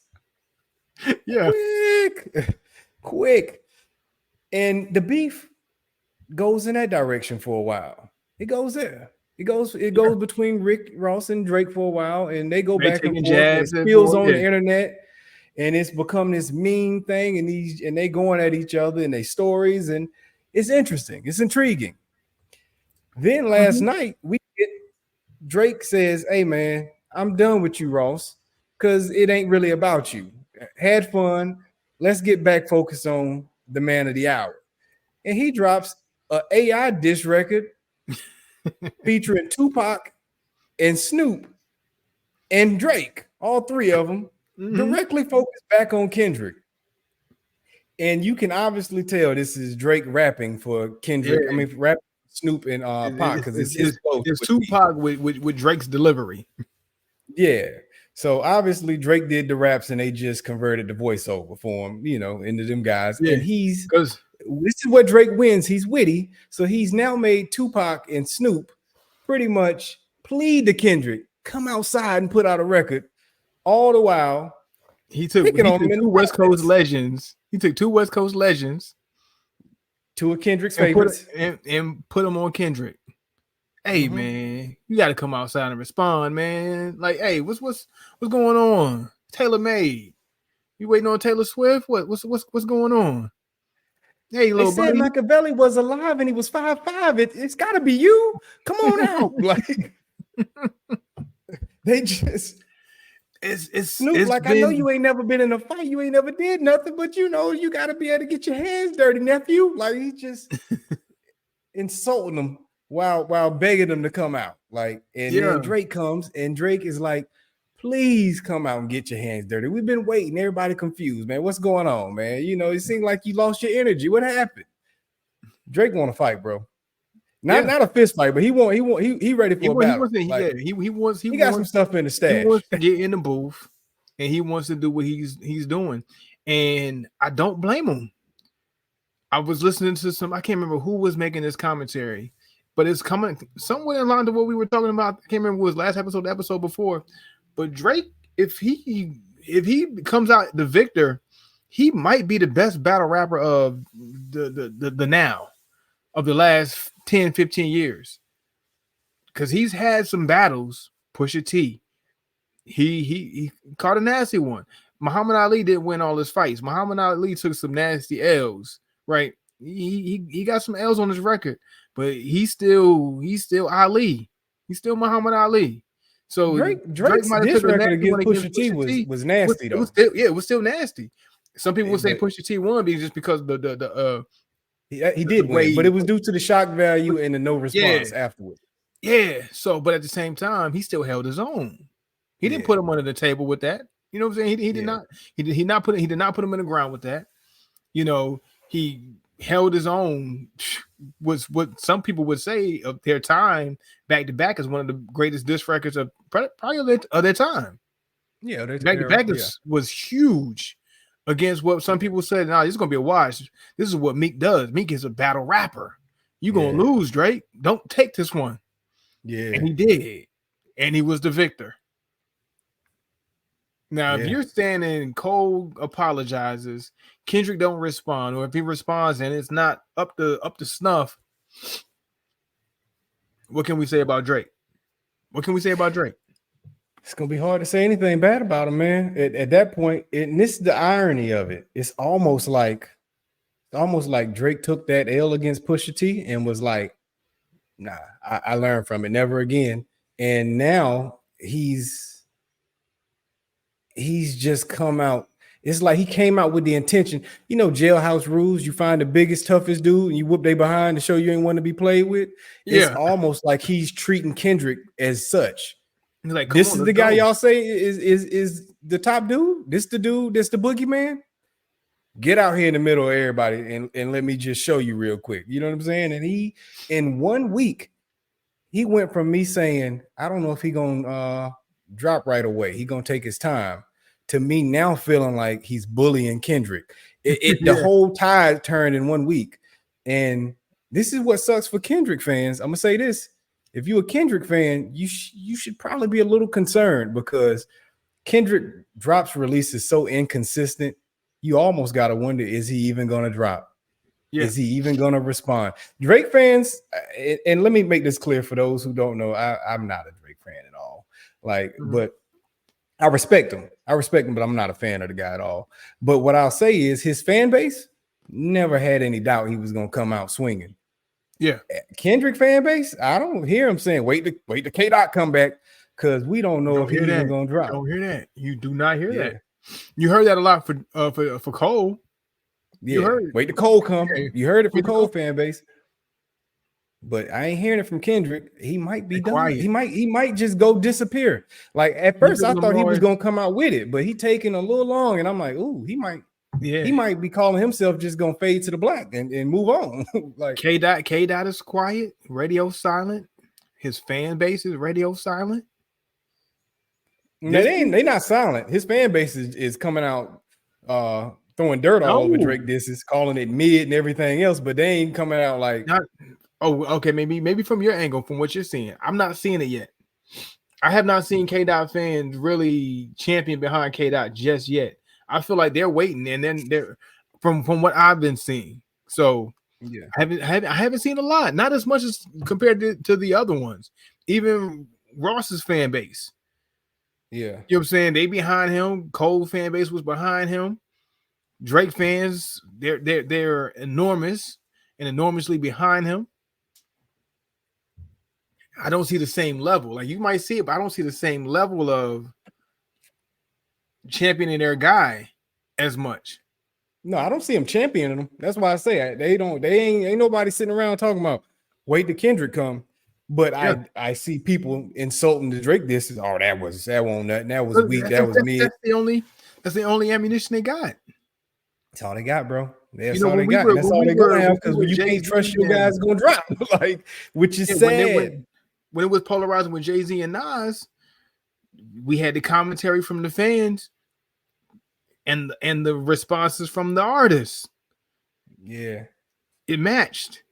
Yeah, quick. And the beef goes in that direction for a while. It goes there. It goes between Rick Ross and Drake for a while, and they go back and forth. It spills on the internet, and it's become this mean thing. And they going at each other in their stories, and it's interesting. It's intriguing. Then last night Drake says, "Hey man, I'm done with you, Ross, because it ain't really about you. Had fun. Let's get back focused on the man of the hour." And he drops a AI diss record featuring Tupac and Snoop and Drake, all three of them, directly focused back on Kendrick. And you can obviously tell this is Drake rapping for Kendrick. Yeah. I mean, rapping Snoop and Pac, because it's Tupac with Drake's delivery. Yeah. So obviously Drake did the raps and they just converted the voiceover for him, you know, into them guys. Yeah. And this is what Drake wins. He's witty. So he's now made Tupac and Snoop pretty much plead to Kendrick, come outside and put out a record. All the while, he took two West Coast legends. He took two West Coast legends, two of Kendrick's favorites, and put them on Kendrick. Hey man, you got to come outside and respond, man. Like, hey, what's going on? Taylor made. You waiting on Taylor Swift? What's going on? Hey, little buddy. They said Machiavelli was alive and he was 5'5". It's got to be you. Come on out. Like they just. It's Snoop, like, I know you ain't never been in a fight, you ain't never did nothing, but you know you got to be able to get your hands dirty, nephew. Like he just insulting them while begging them to come out. Like, and then Drake comes and Drake is like, please come out and get your hands dirty. We've been waiting. Everybody confused, man. What's going on, man? You know, it seemed like you lost your energy. What happened? Drake want to fight, bro. Not a fist fight, but he ready for a battle. He got some stuff in the stash. He wants to get in the booth and he wants to do what he's doing. And I don't blame him. I was listening to I can't remember who was making this commentary, but it's coming somewhere in line to what we were talking about. I can't remember what was last episode, the episode before. But Drake, if he comes out the victor, he might be the best battle rapper of the now of the last 10, 15 years. Because he's had some battles. Pusha T. He caught a nasty one. Muhammad Ali didn't win all his fights. Muhammad Ali took some nasty L's, right? He got some L's on his record, but he's still Ali. He's still Muhammad Ali. So Drake's diss record against Pusha T was nasty though. It was still nasty. Some people would say Pusha T won just because he did win, but it was due to the shock value and the no response afterwards. Yeah. So, but at the same time, he still held his own. He didn't put him under the table with that. You know what I'm saying? He did not. He did not put him in the ground with that. You know, he held his own. Was what some people would say of their time back to back as one of the greatest diss records of probably of their time. Yeah, back to back was huge. Against what some people said, nah, this is gonna be a wash. This is what Meek does. Meek is a battle rapper. You're gonna lose, Drake. Don't take this one. Yeah. And he did. And he was the victor. Now, if Yeah. you're standing and Cole apologizes, Kendrick don't respond, or if he responds and it's not up to snuff, what can we say about Drake? What can we say about Drake? It's gonna be hard to say anything bad about him, man. At that point, and this is the irony of it. It's almost like Drake took that L against Pusha T and was like, "Nah, I learned from it, never again." And now he's just come out. It's like he came out with the intention, jailhouse rules. You find the biggest, toughest dude, and you whoop they behind to show you ain't want to be played with. It's almost like he's treating Kendrick as such. He's like, this is the guy y'all say is the top dude. This the dude. This the boogeyman. Get out here in the middle of everybody and let me just show you real quick. You know what I'm saying? And he, in 1 week, he went from me saying, I don't know if he gonna drop right away. He gonna take his time, to me now feeling like he's bullying Kendrick. The whole tide turned in 1 week. And this is what sucks for Kendrick fans. I'm gonna say this. If you're a Kendrick fan, you should probably be a little concerned, because Kendrick drops releases so inconsistent. You almost got to wonder, is he even going to drop? Yeah. Is he even going to respond? Drake fans, and let me make this clear for those who don't know, I'm not a Drake fan at all. But I respect him. But I'm not a fan of the guy at all. But what I'll say is his fan base never had any doubt he was going to come out swinging. Yeah. Kendrick fan base, I don't hear him saying, wait to K-Dot come back, because we don't know if he's even going to drop. Don't hear that. You do not hear that. You heard that a lot for Cole. Yeah, you heard it. Wait till Cole come. Okay. You heard it from Cole fan base, but I ain't hearing it from Kendrick. He might be done. Quiet. He might just go disappear. Like at first, I thought he was gonna come out with it, but he taking a little long, and I'm like, ooh, he might. Yeah, he might be calling himself just gonna fade to the black and move on. Like K-Dot is quiet, radio silent. His fan base is radio silent. They not silent. His fan base is coming out throwing dirt all over Drake disses, calling it mid and everything else, but they ain't coming out like okay, maybe from your angle, from what you're seeing. I'm not seeing it yet. I have not seen K-Dot fans really champion behind K-Dot just yet. I feel like they're waiting, and then they're from what I've been seeing. So yeah, I haven't seen a lot, not as much as compared to the other ones. Even Ross's fan base. Yeah, you know what I'm saying? They behind him. Cole fan base was behind him. Drake fans, they're enormous and enormously behind him. I don't see the same level. Like you might see it, but I don't see the same level of championing their guy as much. No, I don't see him championing them. That's why I say they ain't nobody sitting around talking about wait till Kendrick come. But yeah. I see people insulting the Drake disses. Oh, that won't nothing. That was weak. That was me. That's the only ammunition they got. That's all they got, bro. That's all they got. That's all they're gonna have, because when you can't trust your guys gonna drop. Like, which is sad. When it was polarizing with Jay-Z and Nas, we had the commentary from the fans and the responses from the artists. Yeah. It matched.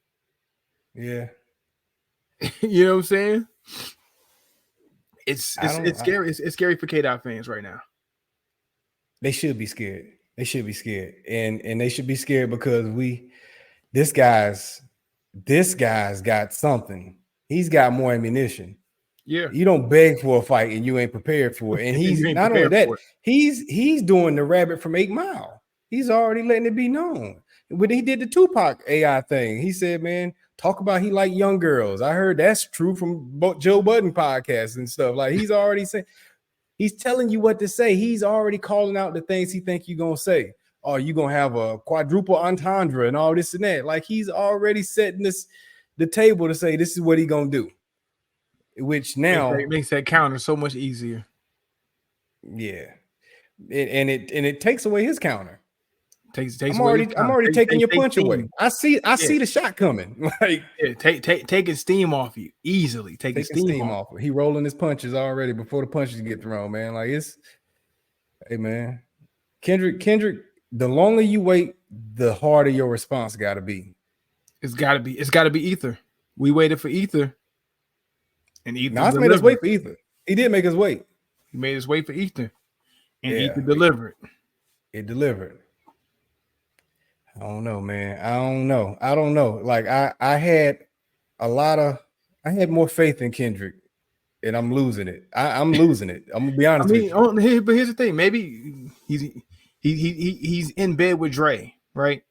Yeah. You know what I'm saying? It's scary. It's scary for K-Dot fans right now. They should be scared. They should be scared. And they should be scared because this guy's got something. He's got more ammunition. Yeah. You don't beg for a fight and you ain't prepared for it. And he's not only that, he's doing the rabbit from 8 Mile. He's already letting it be known. When he did the Tupac AI thing, he said, man, talk about he like young girls. I heard that's true from Joe Budden podcasts and stuff. Like he's already saying, he's telling you what to say. He's already calling out the things he think you're going to say. Oh, you're going to have a quadruple entendre and all this and that. Like he's already setting the table to say, this is what he going to do. Which now it makes that counter so much easier. Yeah. And it takes away his counter. I'm already taking your punch away. I see the shot coming. Like taking steam off you easily. Taking steam off. He rolling his punches already before the punches get thrown, man. Like hey man, Kendrick. The longer you wait, the harder your response got to be. It's got to be Ether. We waited for Ether, and Ether. Nas made us wait for Ether. He did make us wait. He made us wait for Ether, and Ether delivered. It delivered. I don't know, man. I don't know. Like I had more faith in Kendrick, and I'm losing it. I'm losing it. I'm gonna be honest with you. But here's the thing. Maybe he's in bed with Dre, right?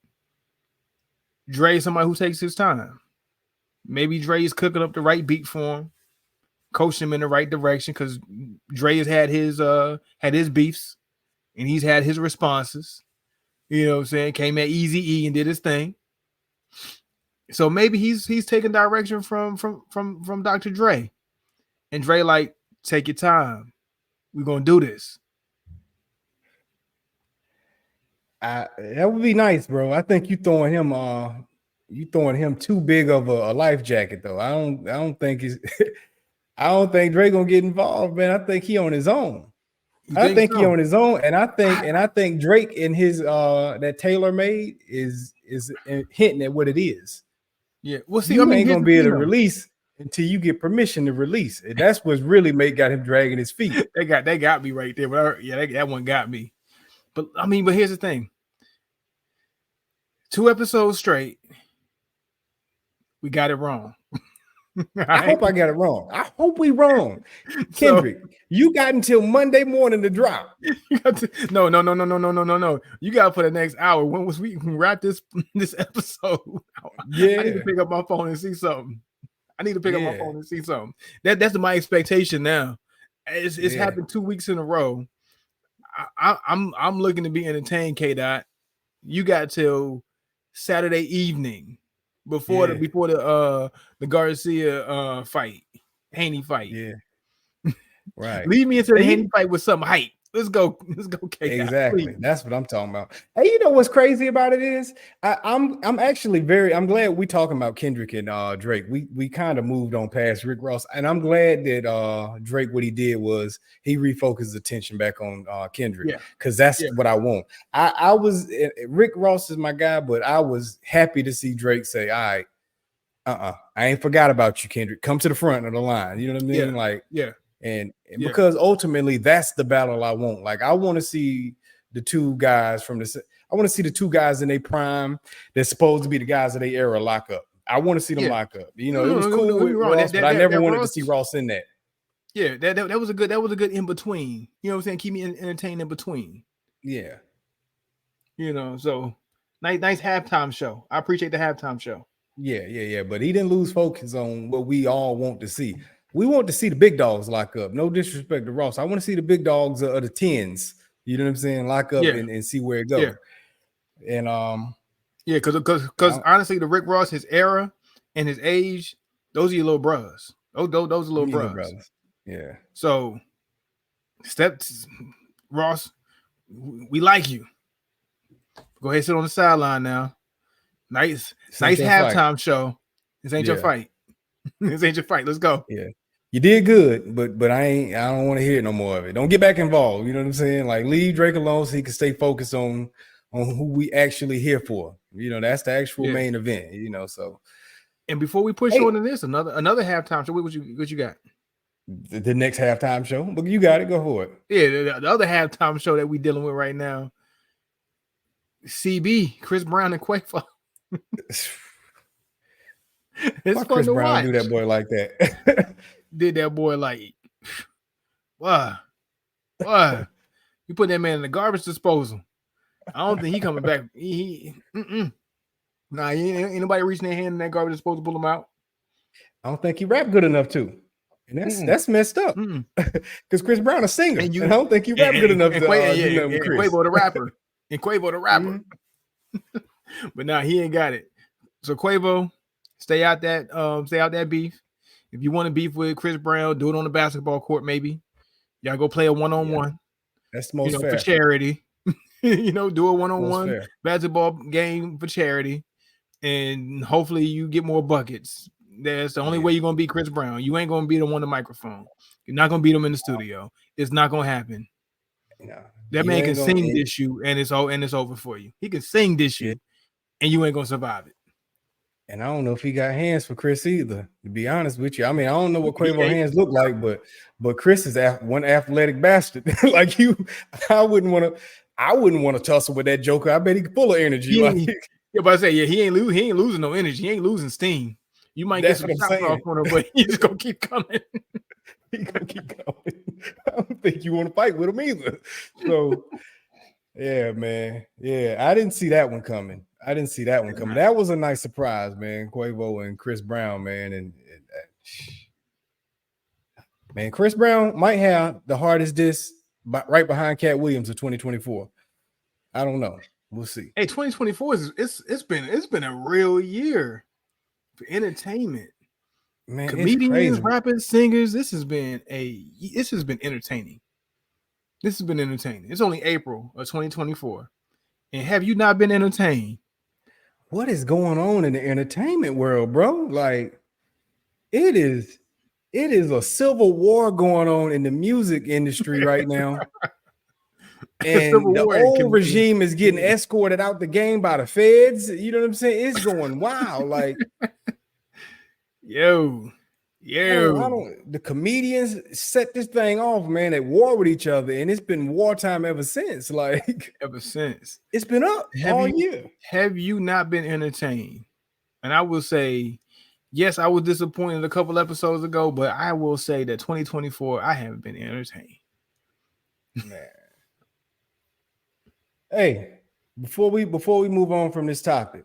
Dre is somebody who takes his time. Maybe Dre is cooking up the right beat for him, coaching him in the right direction, because Dre has had his beefs and he's had his responses. You know what I'm saying? Came at Eazy-E and did his thing. So maybe he's taking direction from Dr. Dre. And Dre like, take your time. We're gonna do this. That would be nice, bro. I think you throwing him too big of a life jacket, though. I don't think I don't think Dre gonna get involved, man. I think he on his own. I think he on his own, and I think Drake in his that Taylor made is hinting at what it is. Yeah, well, see, you ain't gonna be able to release until you get permission to release. And that's what's really got him dragging his feet. They got me right there, but that one got me. But but here's the thing: 2 episodes straight, we got it wrong. I hope I got it wrong. I hope we wrong. Kendrick, you got until Monday morning to drop. No. You got for the next hour. When we can wrap this episode? Yeah. I need to pick up my phone and see something. That's my expectation now. It's happened 2 weeks in a row. I'm looking to be entertained, K-Dot. You got till Saturday evening before the Garcia fight, Haney fight. Yeah. Right. Leave me into the Haney fight with some hype. Let's go, K-Dot. Exactly. Please. That's what I'm talking about. Hey, you know what's crazy about it is I'm glad we talking about Kendrick and Drake. We kind of moved on past Rick Ross, and I'm glad that Drake, what he did was he refocused attention back on Kendrick, because that's what I want. I was Rick Ross is my guy, but I was happy to see Drake say, all right, I ain't forgot about you, Kendrick. Come to the front of the line. You know what I mean? And because ultimately that's the battle I want. Like, I want to see the two guys in their prime that's supposed to be the guys of their era lock up. I want to see them lock up. You know, it was cool with Ross, but I never wanted to see Ross in that. Yeah, that was a good in between. You know what I'm saying? Keep me entertained in between. Yeah. You know, so nice halftime show. I appreciate the halftime show. Yeah. But he didn't lose focus on what we all want to see. We want to see the big dogs lock up. No disrespect to Ross. I want to see the big dogs of the 10s. You know what I'm saying? Lock up and see where it goes. Yeah. And because honestly, the Rick Ross, his era and his age, those are your little bros. Those are little bros. Yeah. So, Ross, we like you. Go ahead, sit on the sideline now. Nice halftime show. This ain't your fight. This ain't your fight. Let's go. Yeah. You did good, but I don't want to hear no more of it. Don't get back involved. You know what I'm saying? Like, leave Drake alone so he can stay focused on who we actually here for. You know, that's the actual main event, you know. So, and before we push on to this, another halftime show. What you got? The next halftime show. But you got it. Go for it. Yeah, the other halftime show that we dealing with right now. CB, Chris Brown and Quavo. It's Why fun Chris to Brown watch. do that boy like that? Did that boy like, why? You put that man in the garbage disposal. I don't think he coming back. Nah, ain't nobody reaching their hand in that garbage disposal to pull him out. I don't think he rap good enough to. And that's messed up. Because Chris Brown a singer. And I don't think he rap good enough to do nothing with Chris. Quavo the rapper. And Quavo the rapper. But nah, he ain't got it. So Quavo, stay out that beef. If you want to beef with Chris Brown, do it on the basketball court, maybe. Y'all go play a one-on-one. That's the most fair. For charity. Do a one-on-one basketball game for charity. And hopefully you get more buckets. That's the only way you're gonna beat Chris Brown. You ain't gonna beat him on the microphone. You're not gonna beat him in the studio. It's not gonna happen. No, that man can sing this you, and it's over for you. He can sing this you, and you ain't gonna survive it. And I don't know if he got hands for Chris either, to be honest with you. I mean, I don't know what Quavo hands look like, but Chris is one athletic bastard. Like I wouldn't want to tussle with that Joker. I bet he's full of energy. But I say, he ain't losing no energy. He ain't losing steam. You might get some shots off on him, but he's just gonna keep coming. He's gonna keep going. I don't think you want to fight with him either. So yeah, man. Yeah, I didn't see that one coming. That was a nice surprise, man. Quavo and Chris Brown, man. And man, Chris Brown might have the hardest diss right behind Cat Williams of 2024. I don't know. We'll see. Hey, 2024 it's been a real year for entertainment. Man, comedians, rappers, singers. This has been entertaining. This has been entertaining. It's only April of 2024. And have you not been entertained? What is going on in the entertainment world, bro? Like, it is a civil war going on in the music industry right now. And the old regime is getting escorted out the game by the feds. You know what I'm saying? It's going wild. Like, yo. The comedians set this thing off, man, at war with each other, and it's been wartime ever since. Like, it's been up all year. Have you not been entertained? And I will say, yes, I was disappointed a couple episodes ago, but I will say that 2024, I haven't been entertained. Man. Hey, before we move on from this topic,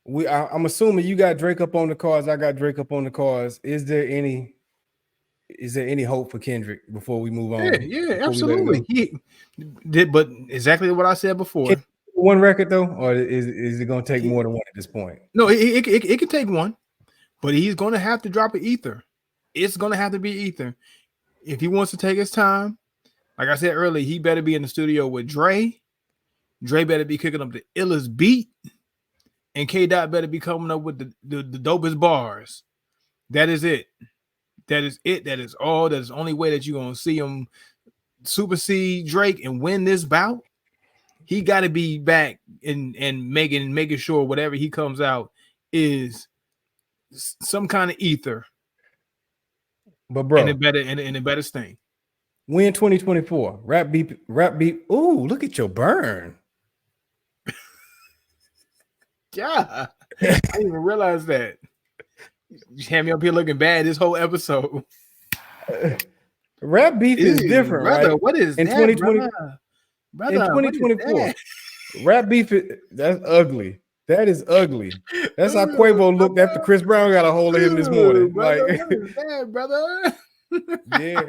I'm assuming you got Drake up on the cards. I got Drake up on the cards. Is there any hope for Kendrick before we move on? Yeah, absolutely. He did, but exactly what I said before. One record though, or is it going to take more than one at this point? No, it can take one, but he's going to have to drop an ether. It's going to have to be ether if he wants to take his time. Like I said earlier, he better be in the studio with Dre. Dre better be kicking up the illest beat. And K-Dot better be coming up with the dopest bars. That is it. That is it. That is all. That is the only way that you're going to see him supersede Drake and win this bout. He got to be back and making sure whatever he comes out is some kind of ether. But bro, and it better sting. When 2024, rap beat. Ooh, look at your burn. Yeah, I didn't even realize that. You had me up here looking bad this whole episode. Rap beef is different, brother, right? What is in that, 2020? Brother, in 2024, rap beef that's ugly. That is ugly. That's how Quavo looked after Chris Brown got a hold of him this morning. Brother, like, what is that, brother? Yeah.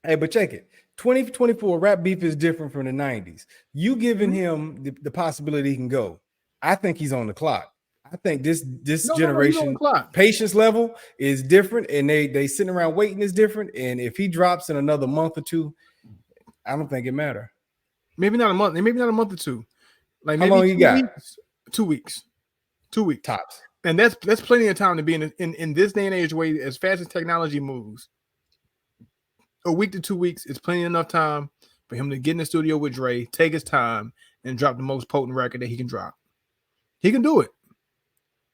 Hey, but check it. 2024 rap beef is different from the 90s. You giving him the possibility he can go. I think he's on the clock. I think this generation patience level is different, and they sitting around waiting is different. And if he drops in another month or two, I don't think it matter. Maybe not a month. Maybe not a month or two. Like how long you got? 2 weeks. 2 weeks tops. And that's plenty of time to be in this day and age. Way as fast as technology moves, a week to 2 weeks is plenty enough time for him to get in the studio with Dre, take his time, and drop the most potent record that he can drop. He can do it.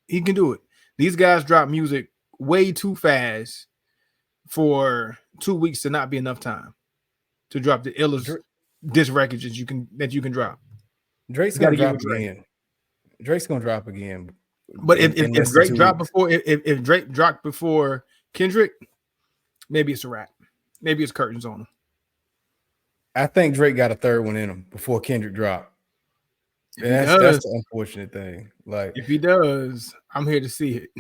He can do it. These guys drop music way too fast for 2 weeks to not be enough time to drop the illest disc records that you can drop. Drake's gonna drop again. Drake's gonna drop again. But if Drake dropped before, if Drake dropped before Kendrick, maybe it's a wrap. Maybe it's curtains on him. I think Drake got a third one in him before Kendrick dropped. That's the unfortunate thing. Like, if he does, I'm here to see it.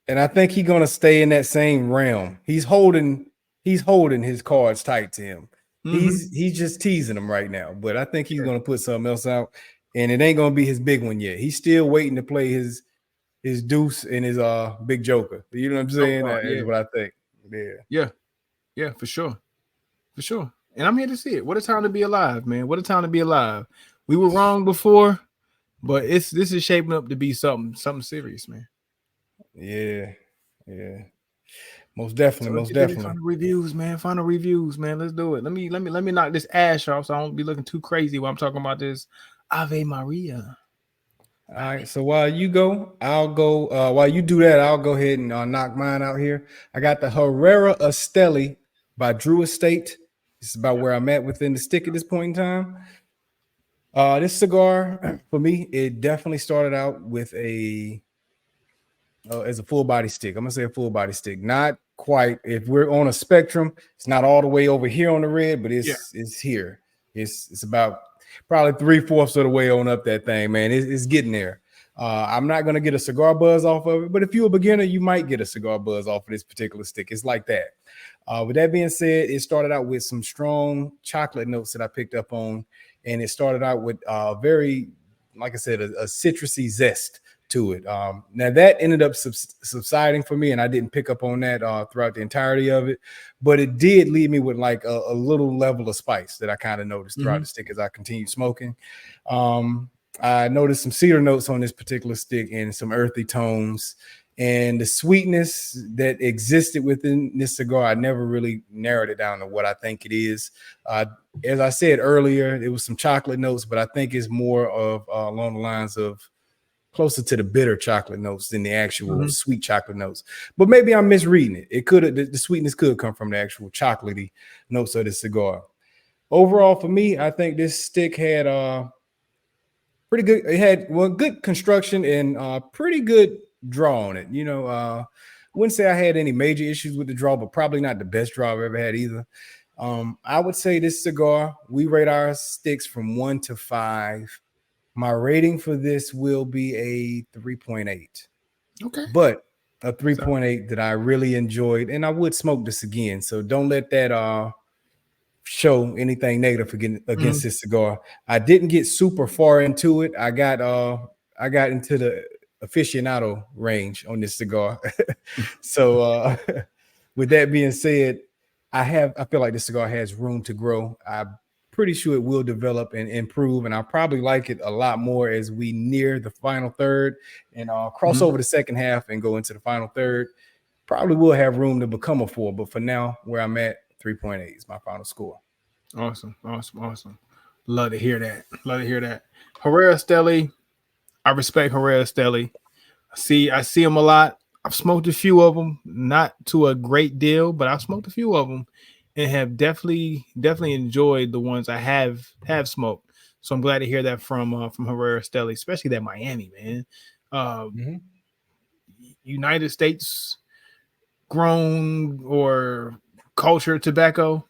And I think he's gonna stay in that same realm. He's holding his cards tight to him. Mm-hmm. He's just teasing them right now. But I think he's gonna put something else out, and it ain't gonna be his big one yet. He's still waiting to play his deuce and his big joker. You know what I'm saying? That's what I think. Yeah, for sure. And I'm here to see it. What a time to be alive, man. What a time to be alive. We were wrong before, but this is shaping up to be something serious, man. Yeah. Most definitely. Final reviews, man. Let's do it. Let me knock this ash off so I don't be looking too crazy while I'm talking about this Ave Maria. All right. So while you go, I'll go. While you do that, I'll go ahead and knock mine out here. I got the Herrera Esteli by Drew Estate. This is about where I'm at within the stick at this point in time. This cigar, for me, it definitely started out with as a full body stick. I'm gonna say a full body stick. Not quite. If we're on a spectrum, it's not all the way over here on the red, but it's here. It's about probably 3/4 of the way on up that thing, man. It's getting there. I'm not gonna get a cigar buzz off of it, but if you're a beginner, you might get a cigar buzz off of this particular stick. It's like that. With that being said, it started out with some strong chocolate notes that I picked up on, and it started out with very, like I said, a citrusy zest to it. Now that ended up subsiding for me, and I didn't pick up on that throughout the entirety of it, but it did leave me with like a little level of spice that I kind of noticed throughout the stick as I continued smoking. I noticed some cedar notes on this particular stick and some earthy tones, and the sweetness that existed within this cigar, I never really narrowed it down to what I think it is. As I said earlier, it was some chocolate notes, but I think it's more of along the lines of closer to the bitter chocolate notes than the actual sweet chocolate notes. But maybe I'm misreading it. It could, the sweetness could come from the actual chocolatey notes of the cigar. Overall, for me, I think this stick had pretty good. It had good construction and pretty good draw on it. You know, wouldn't say I had any major issues with the draw, but probably not the best draw I've ever had either. I would say this cigar, we rate our sticks from 1 to 5. My rating for this will be a 3.8. Okay. But a 3.8 that I really enjoyed, and I would smoke this again. So don't let that show anything negative against this cigar. I didn't get super far into it. I got into the aficionado range on this cigar. So with that being said, I feel like this cigar has room to grow. I'm pretty sure it will develop and improve, and I'll probably like it a lot more as we near the final third and cross over the second half and go into the final third. Probably will have room to become a 4, but for now, where I'm at, 3.8 is my final score. Awesome. Love to hear that. Herrera Esteli, I respect Herrera Esteli. I see them a lot. I've smoked a few of them, not to a great deal, but I've smoked a few of them and have definitely enjoyed the ones I have smoked. So I'm glad to hear that from Herrera Esteli, especially that Miami, man. United States grown or culture tobacco.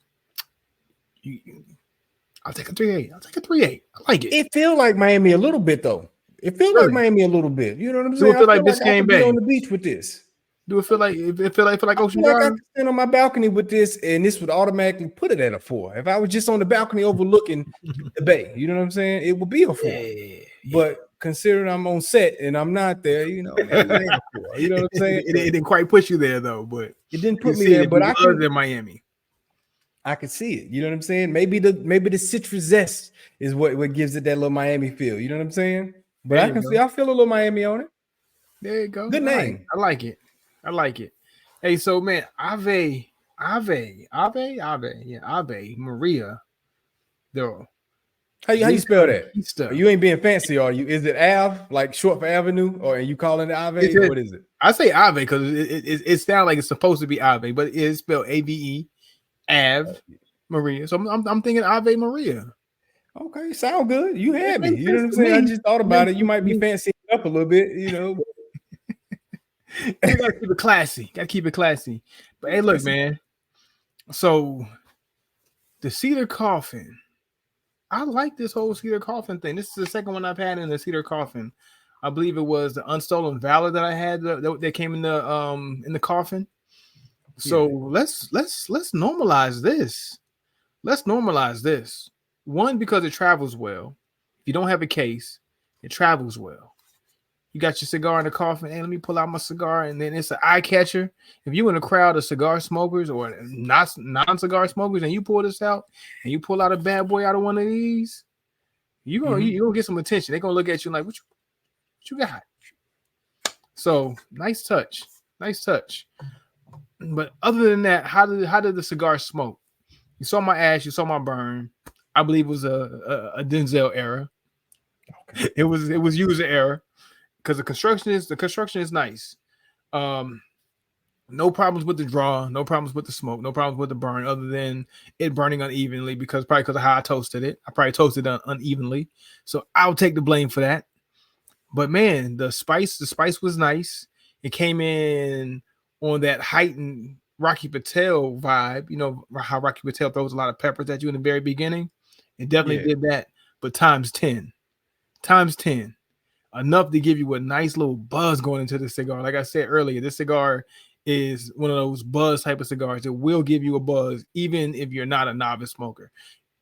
I'll take a 3.8. I like it. It feels like Miami a little bit, though. It feels like Miami a little bit. You know what I'm saying? Do it feel like Biscayne Bay on the beach with this? Do it feel like Ocean Drive? Drive? I could stand on my balcony with this, and this would automatically put it at a 4. If I was just on the balcony overlooking the bay, you know what I'm saying? It would be a 4. Yeah. But considering I'm on set and I'm not there, you know, maybe a 4. You know what I'm saying? It didn't quite push you there though, but it didn't put me there. But I could in Miami. I could see it. You know what I'm saying? Maybe the citrus zest is what gives it that little Miami feel. You know what I'm saying? But I feel a little Miami on it. There you go. Good name. I like it. Hey, so man, Ave Maria, though. How you spell that? You ain't being fancy, are you? Is it Ave, like short for Avenue, or are you calling it Ave? What is it? I say Ave because it sounds like it's supposed to be Ave, but it is spelled AVE, Ave Maria. So I'm thinking Ave Maria. Okay, sound good. You had me. You know what I'm saying? I just thought about it. You might be fancying it up a little bit, you know. You gotta keep it classy. But hey, look, man. So the cedar coffin. I like this whole cedar coffin thing. This is the second one I've had in the cedar coffin. I believe it was the Unstolen Valor that I had that came in the coffin. So let's normalize this. Let's normalize this. One, because it travels well. If you don't have a case, it travels well. You got your cigar in the coffin. Hey, let me pull out my cigar, and then it's an eye catcher. If you're in a crowd of cigar smokers or non-cigar smokers, and you pull this out, and you pull out a bad boy out of one of these, you're gonna get some attention. They're gonna look at you like, what you got? So nice touch. But other than that, how did the cigar smoke? You saw my ash, you saw my burn. I believe it was a Denzel error. Okay. It was user error. because the construction is nice. No problems with the draw, no problems with the smoke, no problems with the burn, other than it burning unevenly because of how I toasted it. I probably toasted it unevenly, so I'll take the blame for that. But man, the spice was nice. It came in on that heightened Rocky Patel vibe. You know how Rocky Patel throws a lot of peppers at you in the very beginning. It definitely did that, but times 10, enough to give you a nice little buzz going into the cigar. Like I said earlier, this cigar is one of those buzz type of cigars that will give you a buzz, even if you're not a novice smoker.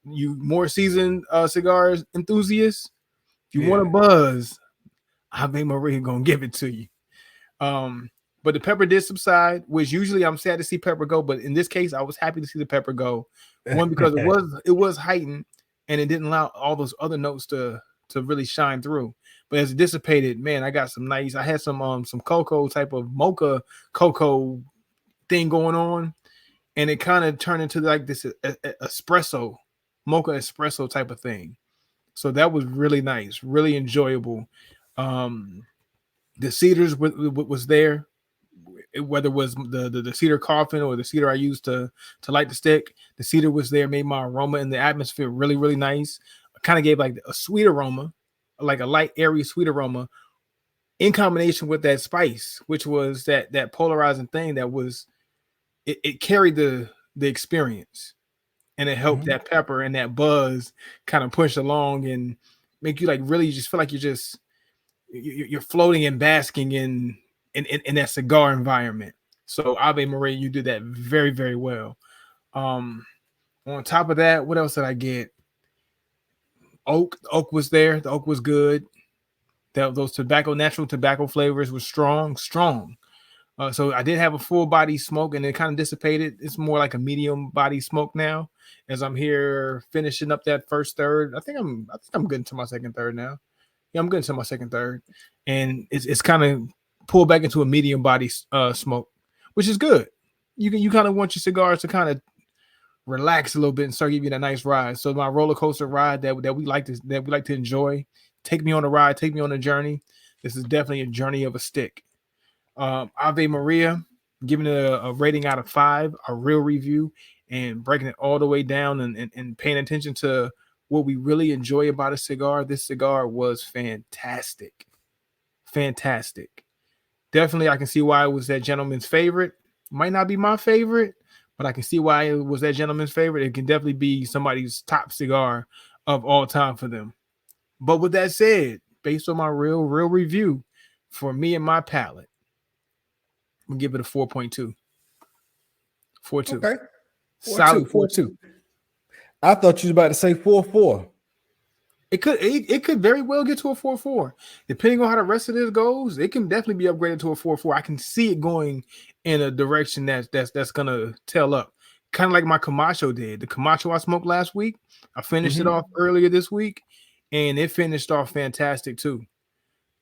You more seasoned cigars enthusiasts, if you want a buzz, Ave Maria gonna give it to you. But the pepper did subside, which usually I'm sad to see pepper go, but in this case, I was happy to see the pepper go. One, because it was heightened and it didn't allow all those other notes to really shine through. But as it dissipated, man, I got I had some cocoa type of mocha cocoa thing going on, and it kind of turned into like this espresso, mocha espresso type of thing. So that was really nice, really enjoyable. The cedars was there, whether it was the cedar coffin or the cedar I used to light the stick. The cedar was there, made my aroma and the atmosphere really, really nice. Kind of gave like a sweet aroma, like a light, airy, sweet aroma, in combination with that spice, which was that polarizing thing that was it carried the experience, and it helped that pepper and that buzz kind of push along and make you like really just feel like you're floating and basking in that cigar environment. So Ave Maria, you did that very, very well. On top of that, what else did I get? Oak was there. The oak was good. Those natural tobacco flavors were strong. So I did have a full body smoke, and it kind of dissipated. It's more like a medium body smoke now, as I'm here finishing up that first third. I think I'm getting to my second third now. Yeah, I'm getting to my second third, and it's kind of pulled back into a medium body smoke, which is good. You kind of want your cigars to kind of relax a little bit and start giving you that nice ride. So my roller coaster ride that we like to enjoy. Take me on a ride, take me on a journey. This is definitely a journey of a stick. Ave Maria, giving it a rating out of 5, a real review, and breaking it all the way down and paying attention to what we really enjoy about a cigar. This cigar was fantastic. Definitely, I can see why it was that gentleman's favorite. Might not be my favorite, but I can see why it was that gentleman's favorite. It can definitely be somebody's top cigar of all time for them. But with that said, based on my real review, for me and my palate, I'm gonna give it a 4.2. 4.2. Okay. Solid 4.2. I thought you was about to say 4.4. It could very well get to a 4.4. Depending on how the rest of this goes, it can definitely be upgraded to a 4.4. I can see it going in a direction that's gonna tail up. Kind of like my Camacho did. The Camacho I smoked last week, I finished it off earlier this week, and it finished off fantastic too.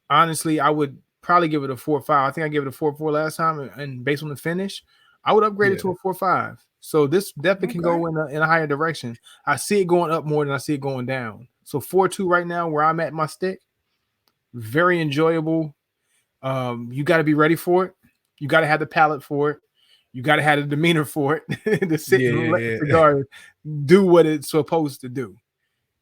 Honestly, I would probably give it a 4.5. I think I gave it a 4.4 last time, and based on the finish, I would upgrade it to a 4.5. So this definitely can go in a higher direction. I see it going up more than I see it going down. So 4.2 right now, where I'm at my stick, very enjoyable. You got to be ready for it. You got to have the palate for it. You got to have the demeanor for it to sit and let the cigar do what it's supposed to do.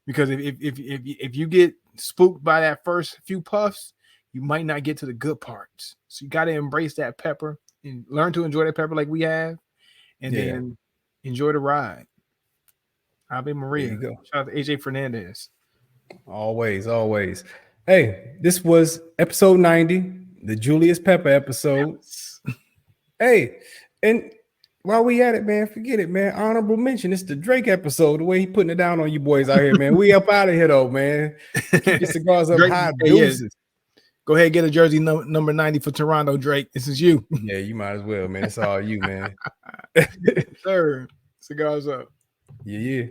Because if you get spooked by that first few puffs, you might not get to the good parts. So you got to embrace that pepper and learn to enjoy that pepper like we have, and then enjoy the ride. Ave Maria. There you go. Shout out to AJ Fernandez. Always. Hey, this was episode 90, the Julius Pepper episode. Hey, and while we at it, man, forget it, man. Honorable mention. It's the Drake episode. The way he putting it down on you boys out here, man. We up out of here though, man. Keep your cigars up high. Go ahead and get a jersey number 90 for Toronto, Drake. This is you. Yeah, you might as well, man. It's all you, man. Sir, cigars up. Yeah.